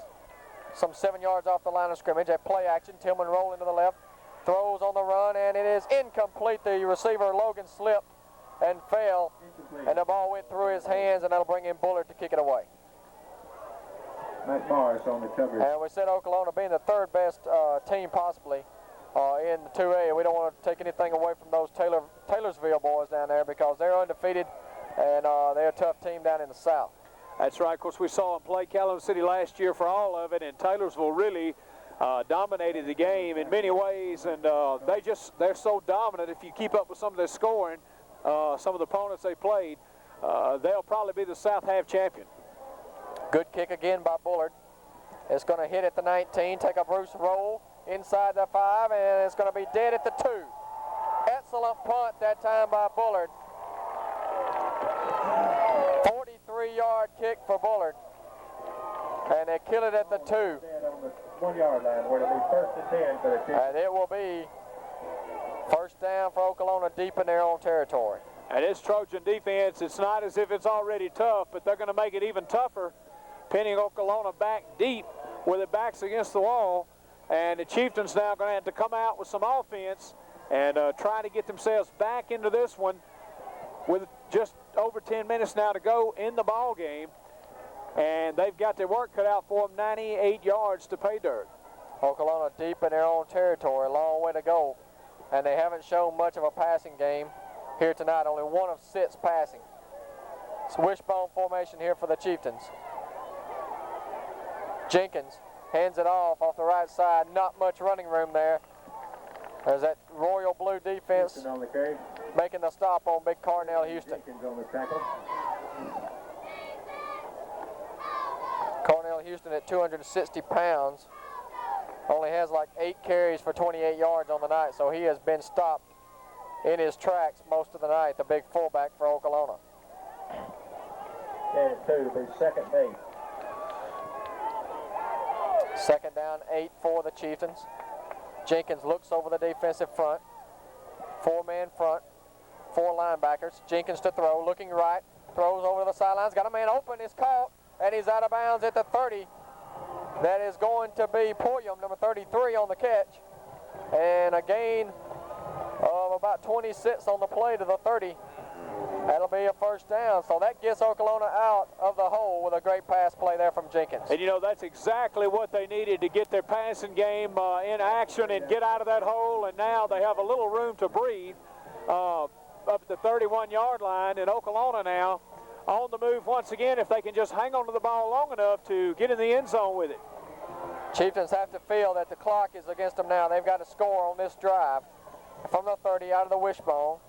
some 7 yards off the line of scrimmage. At play action, Tillman rolling to the left, throws on the run, and it is incomplete. The receiver, Logan, slipped and fell, and the ball went through his hands, and that'll bring in Bullard to kick it away. Matt Morris on the coverage. And we said Okolona being the third best team possibly in the 2A. We don't want to take anything away from those Taylorsville boys down there because they're undefeated, and they're a tough team down in the South. That's right. Of course, we saw them play Calhoun City last year for all of it, and Taylorsville really dominated the game in many ways, and they're so dominant. If you keep up with some of their scoring, some of the opponents they played, they'll probably be the South half champion. Good kick again by Bullard. It's going to hit at the 19, take a Bruce roll, inside the 5, and it's going to be dead at the 2. Excellent punt that time by Bullard. 43-yard kick for Bullard. And they kill it at the 2. On the 1 yard line where it'll be 1st and 10 for the team. And it will be first down for Okolona deep in their own territory. And this Trojan defense, it's not as if it's already tough, but they're going to make it even tougher, pinning Okolona back deep with their backs against the wall. And the Chieftains now going to have to come out with some offense and try to get themselves back into this one with just over 10 minutes now to go in the ball game. And they've got their work cut out for them, 98 yards to pay dirt. Okolona deep in their own territory, a long way to go. And they haven't shown much of a passing game here tonight, only 1 of 6 passing. It's wishbone formation here for the Chieftains. Jenkins hands it off the right side, not much running room there. There's that royal blue defense Houston on the carry. making the stop on big Cornell Houston. Jenkins on the tackle. Cornell Houston at 260 pounds only has like 8 carries for 28 yards on the night, so he has been stopped in his tracks most of the night, the big fullback for Okolona. And 2 will be 2nd and 8. Second down, 8 for the Chieftains. Jenkins looks over the defensive front. 4-man front, 4 linebackers. Jenkins to throw, looking right, throws over to the sidelines, got a man open, is caught, and he's out of bounds at the 30. That is going to be Pulliam, number 33 on the catch. And a gain of about 26 on the play to the 30. That'll be a first down. So that gets Okolona out of the hole with a great pass play there from Jenkins. And you know, that's exactly what they needed to get their passing game in action and get out of that hole. And now they have a little room to breathe up at the 31-yard line. And Okolona now on the move once again if they can just hang on to the ball long enough to get in the end zone with it. Chieftains have to feel that the clock is against them now. They've got to score on this drive from the 30 out of the wishbone.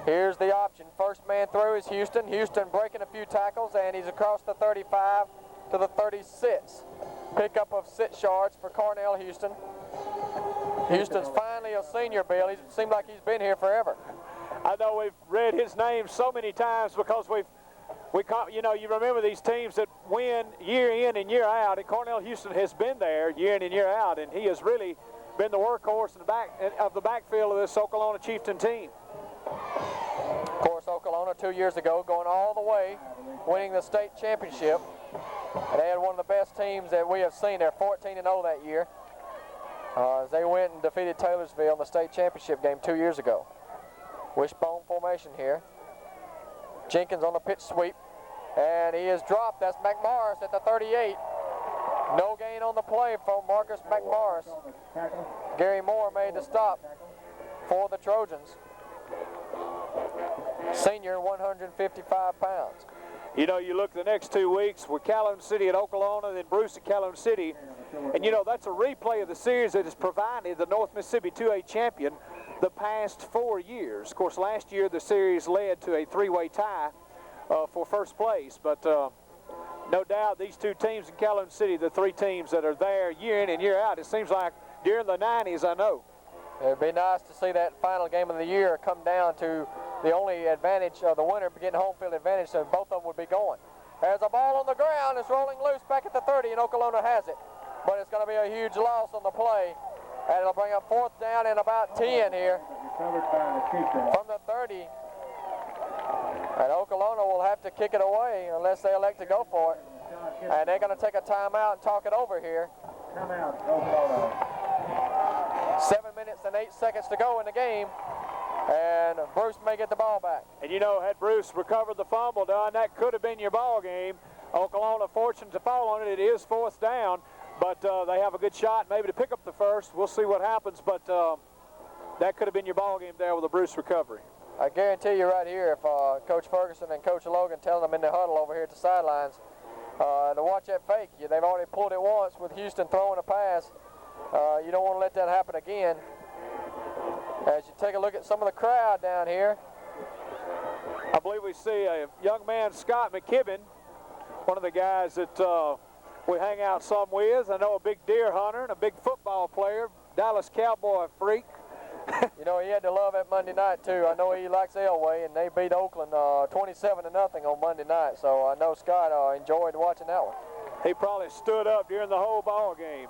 Here's the option. First man through is Houston. Houston breaking a few tackles, and he's across the 35 to the 36. Pickup of 6 yards for Cornell Houston. Houston's finally a senior, Bill. It seemed like he's been here forever. I know we've read his name so many times because you know, you remember these teams that win year in and year out, and Cornell Houston has been there year in and year out, and he has really been the workhorse in the backfield of this Okolona Chieftain team. Of course, Okolona 2 years ago going all the way, winning the state championship. And they had one of the best teams that we have seen. They're 14-0 that year. As they went and defeated Taylorsville in the state championship game 2 years ago. Wishbone formation here. Jenkins on the pitch sweep. And he is dropped. That's McMorris at the 38. No gain on the play from Marcus McMorris. Gary Moore made the stop for the Trojans. Senior, 155 pounds. You know, you look the next 2 weeks with Calhoun City at Okolona, then Bruce at Calhoun City. And, you know, that's a replay of the series that has provided the North Mississippi 2A champion the past 4 years. Of course, last year the series led to a 3-way tie for first place. But no doubt these 2 teams in Calhoun City, the 3 teams that are there year in and year out, it seems like during the 90s, I know. It'd be nice to see that final game of the year come down to the only advantage of the winner getting home field advantage, so both of them would be going. There's a ball on the ground. It's rolling loose back at the 30, and Okolona has it. But it's going to be a huge loss on the play, and it'll bring up 4th down and about 10 here from the 30. And Okolona will have to kick it away unless they elect to go for it. And they're going to take a timeout and talk it over here. Timeout, Okolona. 7 minutes and 8 seconds to go in the game, and Bruce may get the ball back. And you know, had Bruce recovered the fumble, Don, that could have been your ball game. Okolona fortunate to fall on it. It is 4th down, but they have a good shot maybe to pick up the first. We'll see what happens, but that could have been your ball game there with a Bruce recovery. I guarantee you right here, if Coach Ferguson and Coach Logan telling them in the huddle over here at the sidelines to watch that fake. They've already pulled it once with Houston throwing a pass. You don't want to let that happen again. As you take a look at some of the crowd down here, I believe we see a young man, Scott McKibben, one of the guys that we hang out some with. I know a big deer hunter and a big football player, Dallas Cowboy freak. You know, he had to love that Monday night, too. I know he likes Elway, and they beat Oakland 27-0 on Monday night, so I know Scott enjoyed watching that one. He probably stood up during the whole ball game.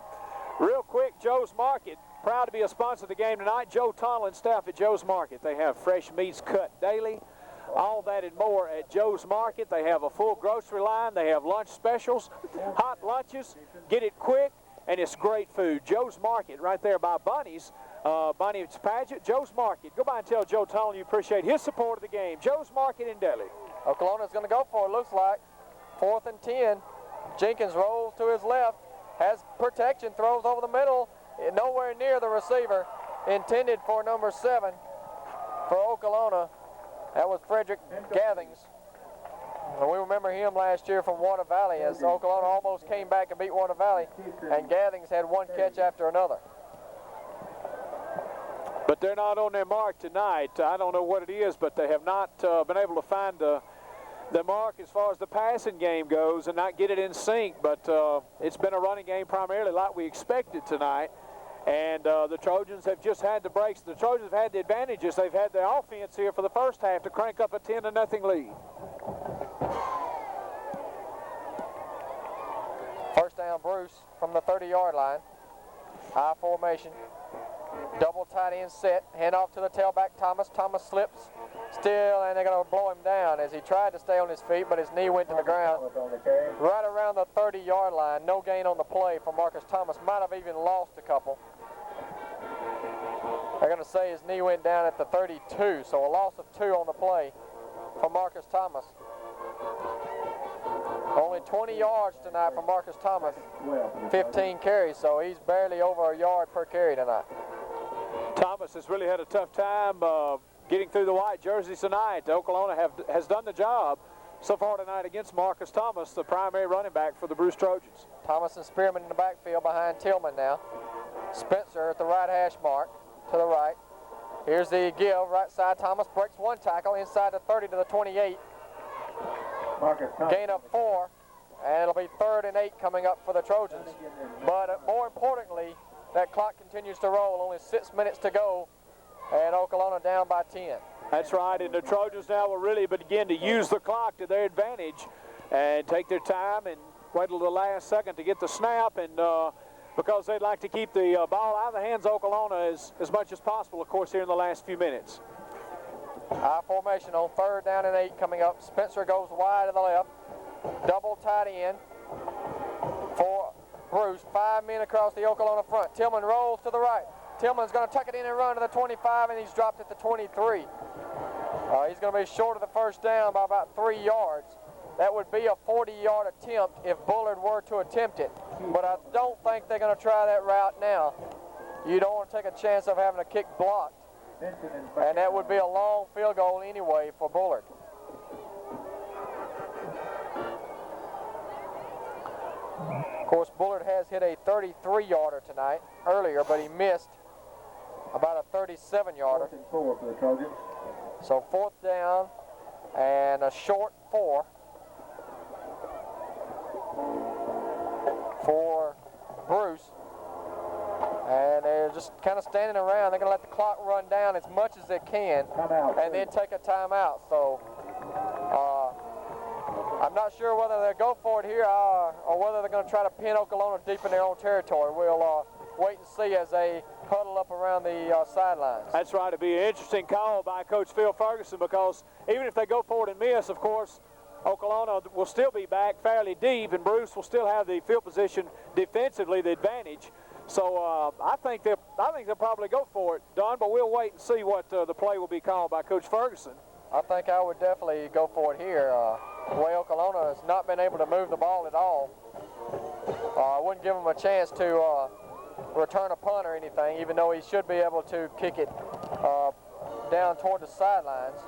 Real quick, Joe's Market, proud to be a sponsor of the game tonight. Joe Tonlin, staff at Joe's Market. They have fresh meats cut daily. All that and more at Joe's Market. They have a full grocery line. They have lunch specials, hot lunches. Get it quick, and it's great food. Joe's Market right there by Bunny's. Bunny's Pageant, Joe's Market. Go by and tell Joe Tonlin you appreciate his support of the game. Joe's Market in Delhi. Okolonna's going to go for it, looks like. 4th and 10. Jenkins rolls to his left, has protection, throws over the middle, nowhere near the receiver. Intended for number 7 for Okolona. That was Frederick Gathings. And we remember him last year from Water Valley as Okolona almost came back and beat Water Valley, and Gathings had one catch after another. But they're not on their mark tonight. I don't know what it is, but they have not been able to find the mark as far as the passing game goes and not get it in sync. But it's been a running game primarily like we expected tonight. And the Trojans have just had the breaks. The Trojans have had the advantages. They've had the offense here for the first half to crank up a 10-0 lead. First down, Bruce from the 30-yard line. High formation. Double tight end set. Hand off to the tailback, Thomas. Thomas slips still, and they're going to blow him down as he tried to stay on his feet, but his knee went to the ground. Right around the 30-yard line. No gain on the play for Marcus Thomas. Might have even lost a couple. They're going to say his knee went down at the 32, so a loss of 2 on the play for Marcus Thomas. Only 20 yards tonight for Marcus Thomas. 15 carries, so he's barely over a yard per carry tonight. Thomas has really had a tough time getting through the white jerseys tonight. Okolona has done the job so far tonight against Marcus Thomas, the primary running back for the Bruce Trojans. Thomas and Spearman in the backfield behind Tillman now. Spencer at the right hash mark to the right. Here's the give, right side. Thomas breaks one tackle inside the 30 to the 28. Gain of 4, and it'll be 3rd and 8 coming up for the Trojans. But more importantly, that clock continues to roll. Only 6 minutes to go, and Okolona down by 10. That's right, and the Trojans now will really begin to use the clock to their advantage and take their time and wait till the last second to get the snap, and because they'd like to keep the ball out of the hands of Okolona as much as possible, of course, here in the last few minutes. High formation on 3rd down and 8 coming up. Spencer goes wide to the left. Double tight end for Bruce. 5 men across the Okolona front. Tillman rolls to the right. Tillman's going to tuck it in and run to the 25, and he's dropped at the 23. He's going to be short of the first down by about 3 yards. That would be a 40-yard attempt if Bullard were to attempt it. But I don't think they're going to try that route now. You don't want to take a chance of having a kick blocked. And that would be a long field goal anyway for Bullard. Of course, Bullard has hit a 33-yarder tonight earlier, but he missed about a 37-yarder. So 4th down and a short 4 for Bruce. And they're just kind of standing around. They're going to let the clock run down as much as they can and then take a timeout. So I'm not sure whether they'll go for it here or whether they're going to try to pin Okolona deep in their own territory. We'll wait and see as they huddle up around the sidelines. That's right. It'll be an interesting call by Coach Phil Ferguson, because even if they go for it and miss, of course, Okolona will still be back fairly deep, and Bruce will still have the field position defensively, the advantage. So I think they'll probably go for it, Don, but we'll wait and see what the play will be called by Coach Ferguson. I think I would definitely go for it here. The way Okolona has not been able to move the ball at all. I wouldn't give him a chance to return a punt or anything, even though he should be able to kick it down toward the sidelines.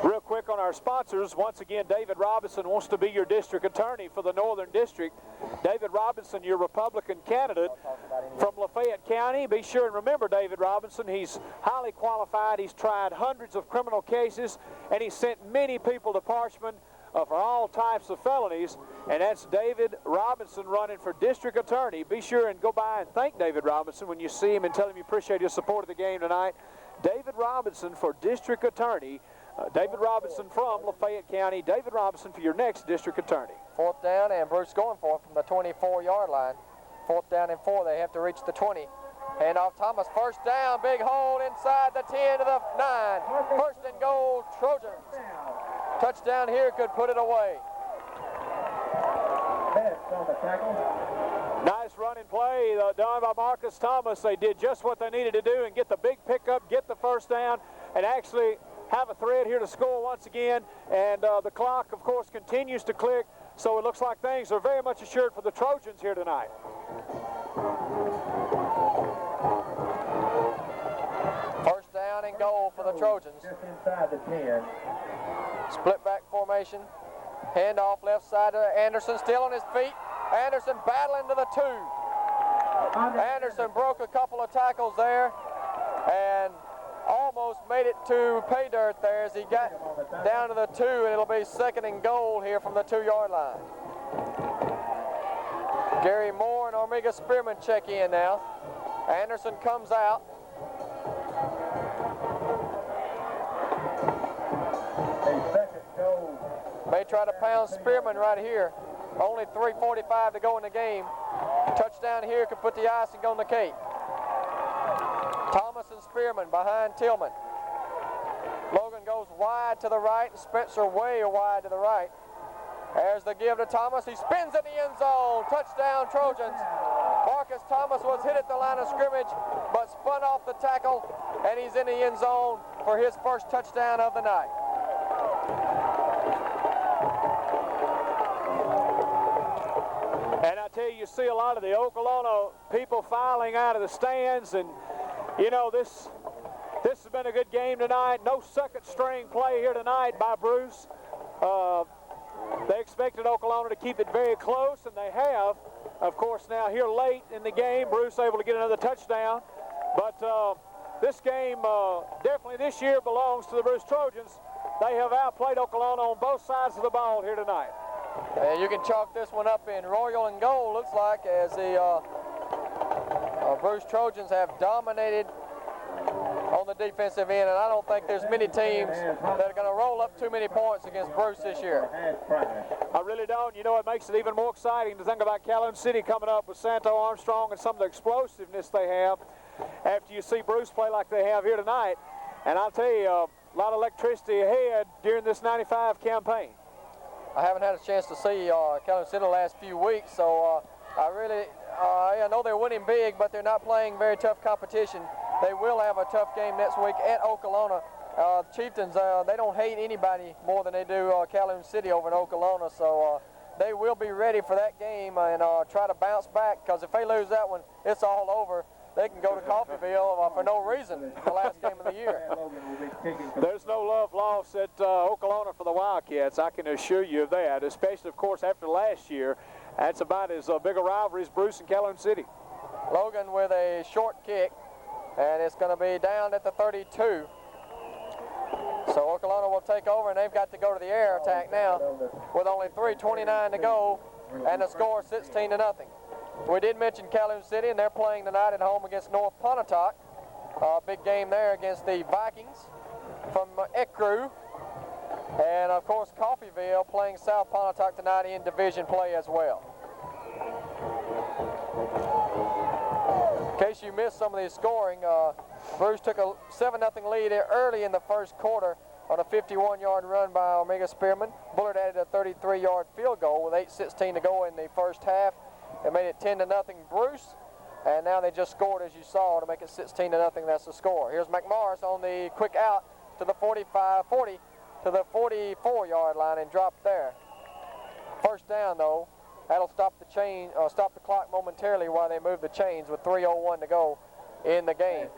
Real quick on our sponsors, once again, David Robinson wants to be your district attorney for the Northern District. David Robinson, your Republican candidate from Lafayette County. Be sure and remember David Robinson. He's highly qualified. He's tried hundreds of criminal cases, and he's sent many people to Parchman for all types of felonies, and that's David Robinson running for district attorney. Be sure and go by and thank David Robinson when you see him and tell him you appreciate his support of the game tonight. David Robinson for district attorney. David Robinson from Lafayette County. David Robinson for your next district attorney. 4th down, and Bruce going for it from the 24-yard line. 4th down and 4. They have to reach the 20. Hand off Thomas. 1st down. Big hole inside the 10 to the 9. 1st and goal, Trojans. Touchdown here could put it away. On the tackle. Nice running play done by Marcus Thomas. They did just what they needed to do and get the big pickup, get the 1st down, and actually have a thread here to score once again. And the clock, of course, continues to click, so it looks like things are very much assured for the Trojans here tonight. First down and goal for the Trojans. Just inside the 10. Split back formation. Handoff left side to Anderson, still on his feet. Anderson battling to the 2. Anderson broke a couple of tackles there and almost made it to pay dirt there as he got down to the 2, and it'll be 2nd and goal here from the 2-yard line. Gary Moore and Omega Spearman check in now. Anderson comes out. A 2nd goal. May try to pound Spearman right here. Only 3:45 to go in the game. Touchdown here could put the icing on the cake. Thomas and Spearman behind Tillman. Logan goes wide to the right and Spencer way wide to the right. There's the give to Thomas. He spins in the end zone. Touchdown Trojans. Marcus Thomas was hit at the line of scrimmage but spun off the tackle, and he's in the end zone for his first touchdown of the night. And I tell you see a lot of the Okolona people filing out of the stands, and you know, this has been a good game tonight. No second string play here tonight by Bruce. They expected Okolona to keep it very close, and they have. Of course, now here late in the game, Bruce able to get another touchdown. But this game definitely this year belongs to the Bruce Trojans. They have outplayed Okolona on both sides of the ball here tonight. And you can chalk this one up in royal and gold, looks like, as the Bruce Trojans have dominated on the defensive end, and I don't think there's many teams that are going to roll up too many points against Bruce this year. I really don't. You know, it makes it even more exciting to think about Calhoun City coming up with Santo Armstrong and some of the explosiveness they have after you see Bruce play like they have here tonight. And I'll tell you, a lot of electricity ahead during this 95 campaign. I haven't had a chance to see Calhoun City the last few weeks, so I know they're winning big, but they're not playing very tough competition. They will have a tough game next week at Okolona. Chieftains, they don't hate anybody more than they do Calhoun City over in Okolona, so they will be ready for that game and try to bounce back, because if they lose that one, it's all over. They can go to Coffeyville for no reason the last game of the year. There's no love lost at Okolona for the Wildcats, I can assure you of that, especially, of course, after last year. That's about as big a rivalry as Bruce and Calhoun City. Logan with a short kick, and it's going to be down at the 32. So Okolona will take over, and they've got to go to the air attack now with only 3:29 to go, and the score 16-0. We did mention Calhoun City, and they're playing tonight at home against North Pontotoc. Big game there against the Vikings from Ecru. And, of course, Coffeyville playing South Pontotoc tonight in division play as well. In case you missed some of the scoring, Bruce took a 7-0 lead early in the first quarter on a 51-yard run by Omega Spearman. Bullard added a 33-yard field goal with 8:16 to go in the first half. It made it 10-0 Bruce, and now they just scored, as you saw, to make it 16-0. That's the score. Here's McMorris on the quick out to the 40 to the 44-yard line and dropped there. First down, though. That'll stop the clock momentarily while they move the chains with 3:01 to go in the game.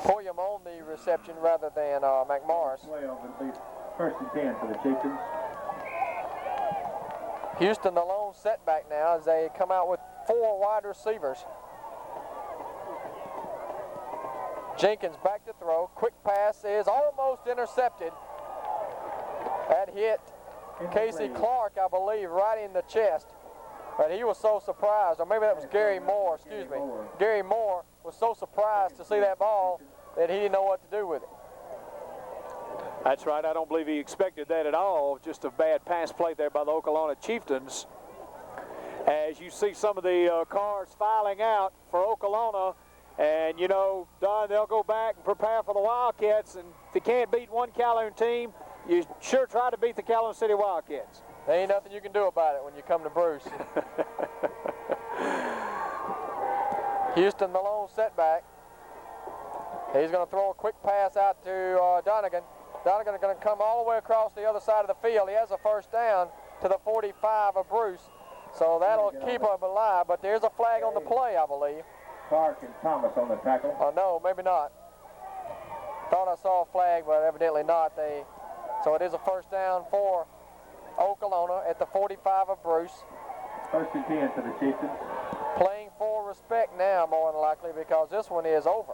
Pulliam on the reception rather than McMorris. 12, it'll be 1st and 10 for the Chieftains. Houston, the lone setback now as they come out with 4 wide receivers. Jenkins back to throw. Quick pass is almost intercepted. That hit Casey Clark, I believe, right in the chest. But he was so surprised, or maybe that was Gary Moore, excuse me. Gary Moore was so surprised to see that ball that he didn't know what to do with it. That's right. I don't believe he expected that at all. Just a bad pass play there by the Okolona Chieftains. As you see some of the cars filing out for Okolona, and you know, Don, they'll go back and prepare for the Wildcats, and if you can't beat one Calhoun team, you sure try to beat the Calhoun City Wildcats. There ain't nothing you can do about it when you come to Bruce. Houston Malone setback. He's going to throw a quick pass out to Donegan. Donegan is going to come all the way across the other side of the field. He has a first down to the 45 of Bruce. So that'll keep him alive, but there's a flag on the play, I believe. Clark and Thomas on the tackle. Oh, no, maybe not. Thought I saw a flag, but evidently not. So it is a first down for Okolona at the 45 of Bruce. First and 10 for the Chieftains. Playing for respect now, more than likely, because this one is over.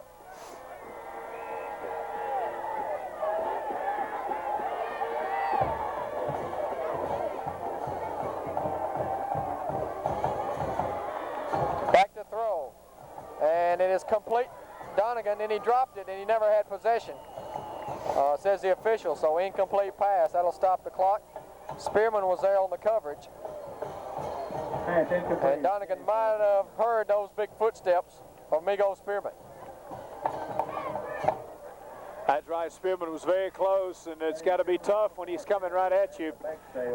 Back to throw. And it is complete. Donegan, and he dropped it, and he never had possession. Says the official, so incomplete pass. That'll stop the clock. Spearman was there on the coverage. And Donegan might have heard those big footsteps of Migo Spearman. That's right, Spearman was very close, and it's got to be tough when he's coming right at you.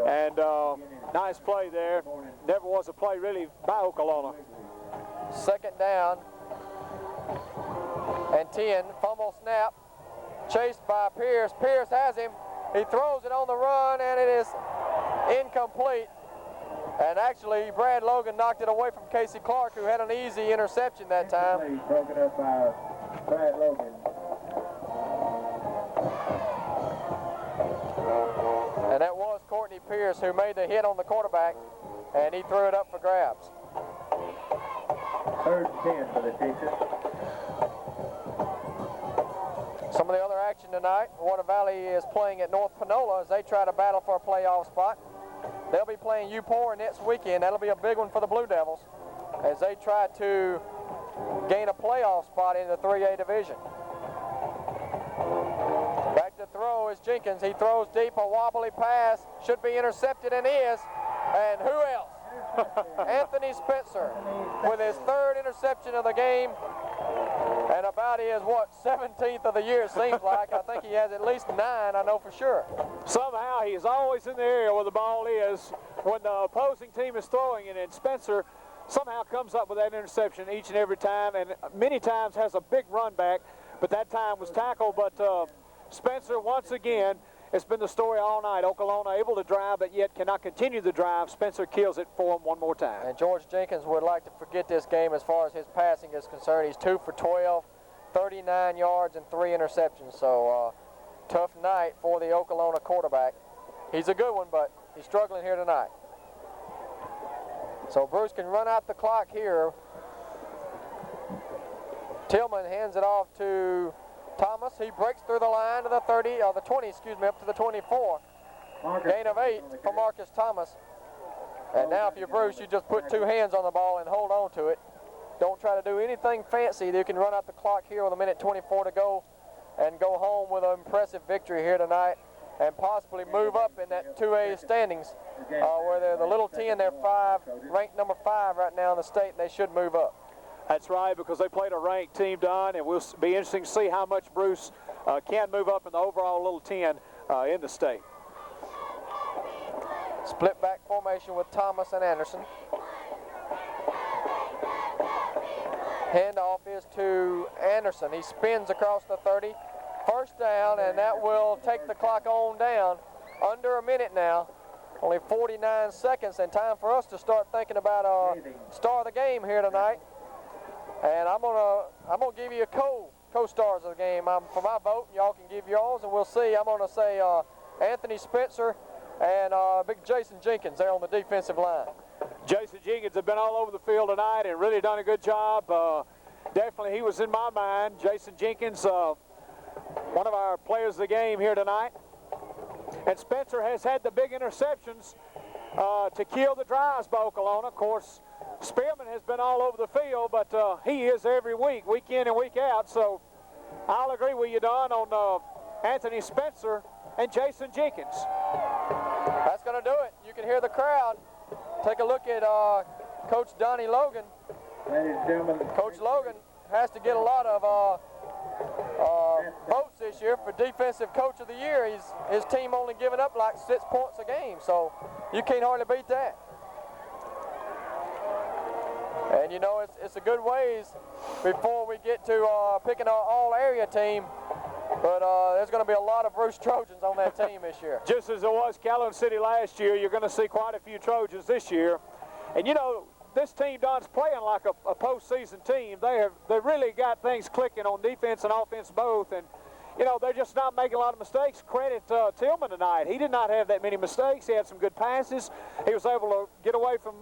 And nice play there. Never was a play really by Okolona. Second down and 10. Fumble snap. Chased by Pierce. Pierce has him. He throws it on the run, and it is incomplete. And actually, Brad Logan knocked it away from Casey Clark, who had an easy interception that time. Broken up by Brad Logan. And that was Courtney Pierce who made the hit on the quarterback, and he threw it up for grabs. Third and 10 for the Chieftains. Some of the other action tonight, Water Valley is playing at North Panola as they try to battle for a playoff spot. They'll be playing Upor next weekend. That'll be a big one for the Blue Devils as they try to gain a playoff spot in the 3A division. Back to throw is Jenkins. He throws deep, a wobbly pass. Should be intercepted, and is. And who else? Anthony Spencer with his third interception of the game. And about his, 17th of the year, it seems like. I think he has at least 9, I know for sure. Somehow he is always in the area where the ball is when the opposing team is throwing it, and Spencer somehow comes up with that interception each and every time, and many times has a big run back, but that time was tackled. But Spencer, once again, it's been the story all night. Okolona able to drive, but yet cannot continue the drive. Spencer kills it for him one more time. And George Jenkins would like to forget this game as far as his passing is concerned. He's 2 for 12, 39 yards and 3 interceptions. So tough night for the Okolona quarterback. He's a good one, but he's struggling here tonight. So Bruce can run out the clock here. Tillman hands it off to Thomas. He breaks through the line to the 30, or the 20, excuse me, up to the 24. Gain of 8 for Marcus Thomas. And now if you're Bruce, you just put 2 hands on the ball and hold on to it. Don't try to do anything fancy. You can run out the clock here with 1:24 to go and go home with an impressive victory here tonight and possibly move up in that 2A standings where they're the Little 10, they're ranked number 5 right now in the state, and they should move up. That's right, because they played a ranked team, Don, and we'll be interesting to see how much Bruce can move up in the overall Little 10 in the state. Split back formation with Thomas and Anderson. Handoff is to Anderson. He spins across the 30. First down, and that will take the clock on down. Under a minute now. Only 49 seconds, and time for us to start thinking about star of the game here tonight. And I'm gonna give you a co-stars of the game. For my vote, y'all can give yours, and we'll see. I'm gonna say Anthony Spencer and big Jason Jenkins there on the defensive line. Jason Jenkins have been all over the field tonight and really done a good job. Definitely he was in my mind. Jason Jenkins, one of our players of the game here tonight. And Spencer has had the big interceptions to kill the drives by Okolona. Of course, Spearman has been all over the field, but he is every week in and week out. So I'll agree with you, Don, on Anthony Spencer and Jason Jenkins. That's going to do it. You can hear the crowd. Take a look at Coach Donnie Logan. Ladies and gentlemen, Coach Logan has to get a lot of votes this year for Defensive Coach of the Year. His team only giving up like 6 points a game, so you can't hardly beat that. And you know, it's a good ways before we get to picking our all-area team, but there's going to be a lot of Bruce Trojans on that team this year. Just as there was Calhoun City last year, you're going to see quite a few Trojans this year. And you know, this team, Don's playing like a postseason team. They really got things clicking on defense and offense both, and you know, they're just not making a lot of mistakes. Credit Tillman tonight. He did not have that many mistakes. He had some good passes. He was able to get away from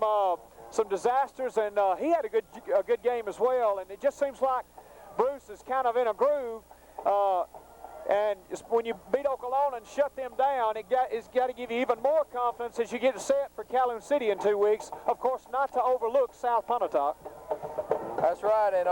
some disasters, and he had a good game as well. And it just seems like Bruce is kind of in a groove. And when you beat Okolona and shut them down, it's got to give you even more confidence as you get set for Calhoun City in 2 weeks. Of course, not to overlook South Pontotoc. That's right, and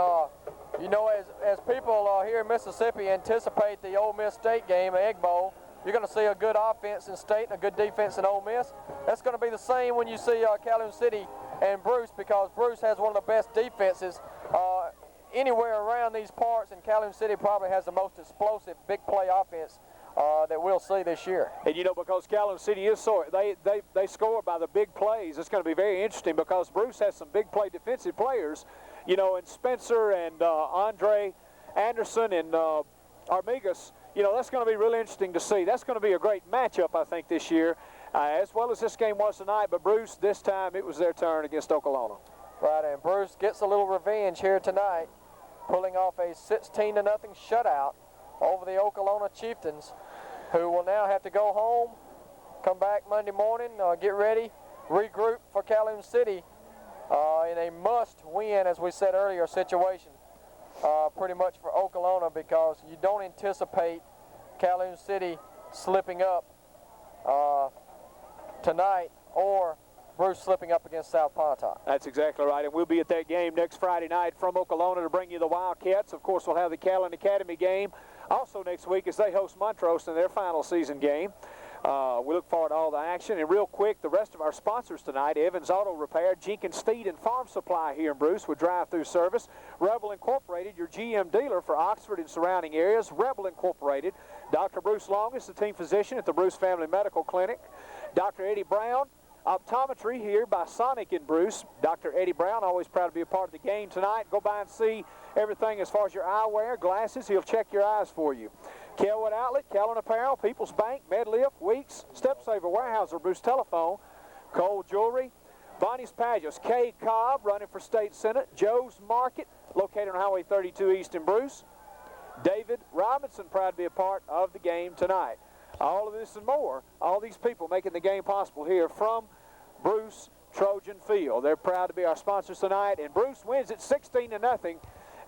you know, as people here in Mississippi anticipate the Ole Miss State game, Egg Bowl, you're going to see a good offense in State and a good defense in Ole Miss. That's going to be the same when you see Calhoun City and Bruce, because Bruce has one of the best defenses anywhere around these parts, and Calhoun City probably has the most explosive big play offense that we'll see this year. And you know, because Calhoun City is so, they score by the big plays, it's going to be very interesting because Bruce has some big play defensive players, you know, and Spencer and Andre Anderson and Armigas. You know, that's going to be really interesting to see. That's going to be a great matchup, I think, this year, as well as this game was tonight. But Bruce, this time, it was their turn against Okolona. Right, and Bruce gets a little revenge here tonight, pulling off a 16-0 shutout over the Okolona Chieftains, who will now have to go home, come back Monday morning, get ready, regroup for Calhoun City in a must-win, as we said earlier, situation pretty much for Okolona, because you don't anticipate Calhoun City slipping up tonight or Bruce slipping up against South Pontotoc. That's exactly right, and we'll be at that game next Friday night from Okolona to bring you the Wildcats. Of course, we'll have the Calhoun Academy game also next week as they host Montrose in their final season game. We look forward to all the action. And real quick, the rest of our sponsors tonight: Evans Auto Repair, Jenkins Feed and Farm Supply here in Bruce with drive-through service. Rebel Incorporated, your GM dealer for Oxford and surrounding areas. Rebel Incorporated. Dr. Bruce Longus, the team physician at the Bruce Family Medical Clinic. Dr. Eddie Brown, Optometry here by Sonic in Bruce. Dr. Eddie Brown, always proud to be a part of the game tonight. Go by and see everything as far as your eyewear, glasses. He'll check your eyes for you. Kelwood Outlet, Calhoun Apparel, People's Bank, Medlift, Weeks, Stepsaver Warehouse or Bruce Telephone, Cole Jewelry, Bonnie's Pageos, Kay Cobb running for State Senate, Joe's Market, located on Highway 32 East in Bruce. David Robinson, proud to be a part of the game tonight. All of this and more, all these people making the game possible here from Bruce Trojan Field. They're proud to be our sponsors tonight, and Bruce wins it 16-0,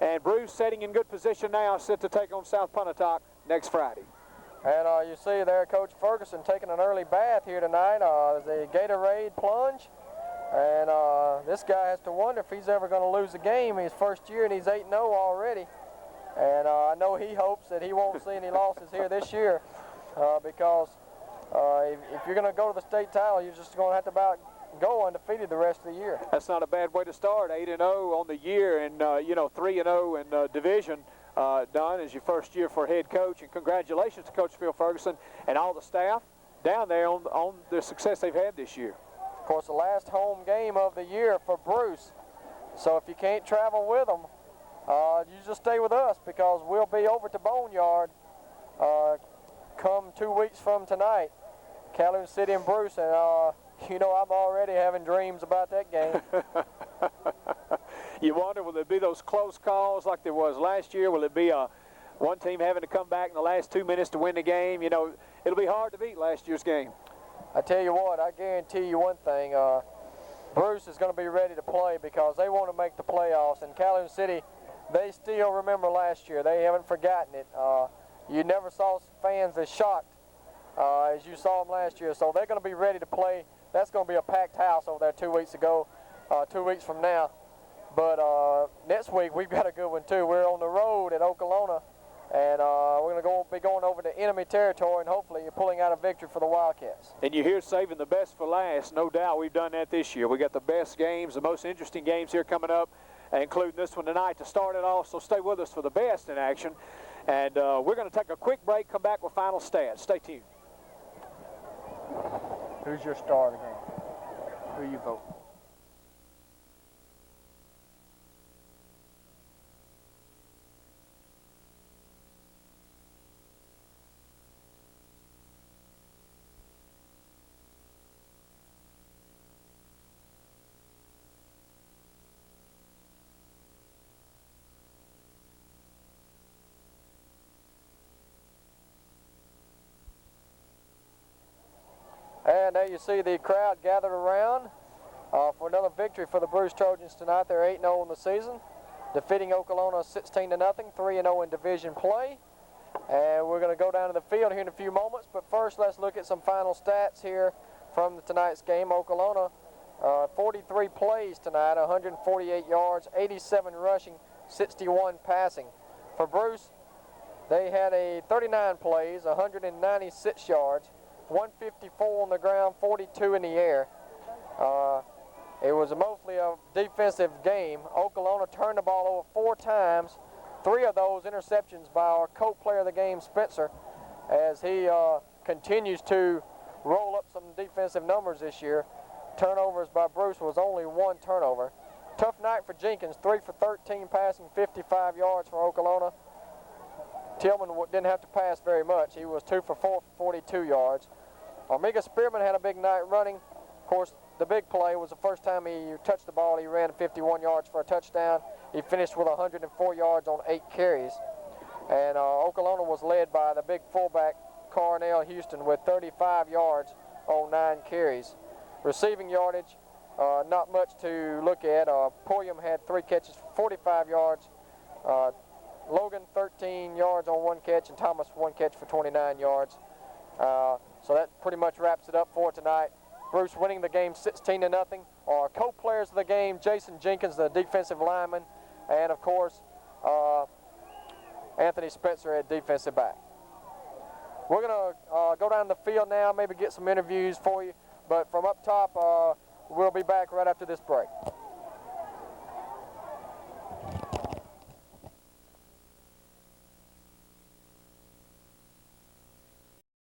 and Bruce setting in good position now, set to take on South Pontotoc next Friday. And you see there Coach Ferguson taking an early bath here tonight, the Gatorade plunge, and this guy has to wonder if he's ever going to lose a game. His first year and he's 8-0 already, and I know he hopes that he won't see any losses here this year. Because if you're going to go to the state title, you're just going to have to about go undefeated the rest of the year. That's not a bad way to start. 8-0 on the year, and you know, 3-0 in division. Done as your first year for head coach, and congratulations to Coach Phil Ferguson and all the staff down there on the success they've had this year. Of course, the last home game of the year for Bruce. So if you can't travel with them, you just stay with us, because we'll be over to Boneyard come 2 weeks from tonight, Calhoun City and Bruce, and you know, I'm already having dreams about that game. You wonder, will it be those close calls like there was last year? Will it be one team having to come back in the last 2 minutes to win the game? You know, it'll be hard to beat last year's game. I tell you what, I guarantee you one thing, Bruce is going to be ready to play, because they want to make the playoffs, and Calhoun City, they still remember last year. They haven't forgotten it. You never saw fans as shocked as you saw them last year. So they're going to be ready to play. That's going to be a packed house over there 2 weeks ago, 2 weeks from now. But next week we've got a good one too. We're on the road at Okolona, and we're going to be going over to enemy territory, and hopefully you're pulling out a victory for the Wildcats. And you hear saving the best for last. No doubt we've done that this year. We got the best games, the most interesting games here coming up, including this one tonight to start it off. So stay with us for the best in action. And we're going to take a quick break, come back with final stats. Stay tuned. Who's your star of the game? Who you vote? And there you see the crowd gathered around for another victory for the Bruce Trojans tonight. They're 8-0 in the season, defeating Okolona 16-0, 3-0 in division play. And we're going to go down to the field here in a few moments. But first, let's look at some final stats here from tonight's game. Okolona, 43 plays tonight, 148 yards, 87 rushing, 61 passing. For Bruce, they had 39 plays, 196 yards, 154 on the ground, 42 in the air. It was mostly a defensive game. Okolona turned the ball over 4 times, 3 of those interceptions by our co-player of the game, Spencer, as he continues to roll up some defensive numbers this year. Turnovers by Bruce was only 1 turnover. Tough night for Jenkins, 3 for 13 passing, 55 yards for Okolona. Tillman didn't have to pass very much. He was 2 for 4 for 42 yards. Omega Spearman had a big night running. Of course, the big play was the first time he touched the ball. He ran 51 yards for a touchdown. He finished with 104 yards on 8 carries. And Okolona was led by the big fullback, Carnell Houston, with 35 yards on 9 carries. Receiving yardage, not much to look at. Pulliam had 3 catches for 45 yards. Logan 13 yards on 1 catch, and Thomas 1 catch for 29 yards. So that pretty much wraps it up for tonight. Bruce winning the game 16-0. Our co-players of the game, Jason Jenkins, the defensive lineman, and of course, Anthony Spencer at defensive back. We're going to go down the field now, maybe get some interviews for you, but from up top, we'll be back right after this break.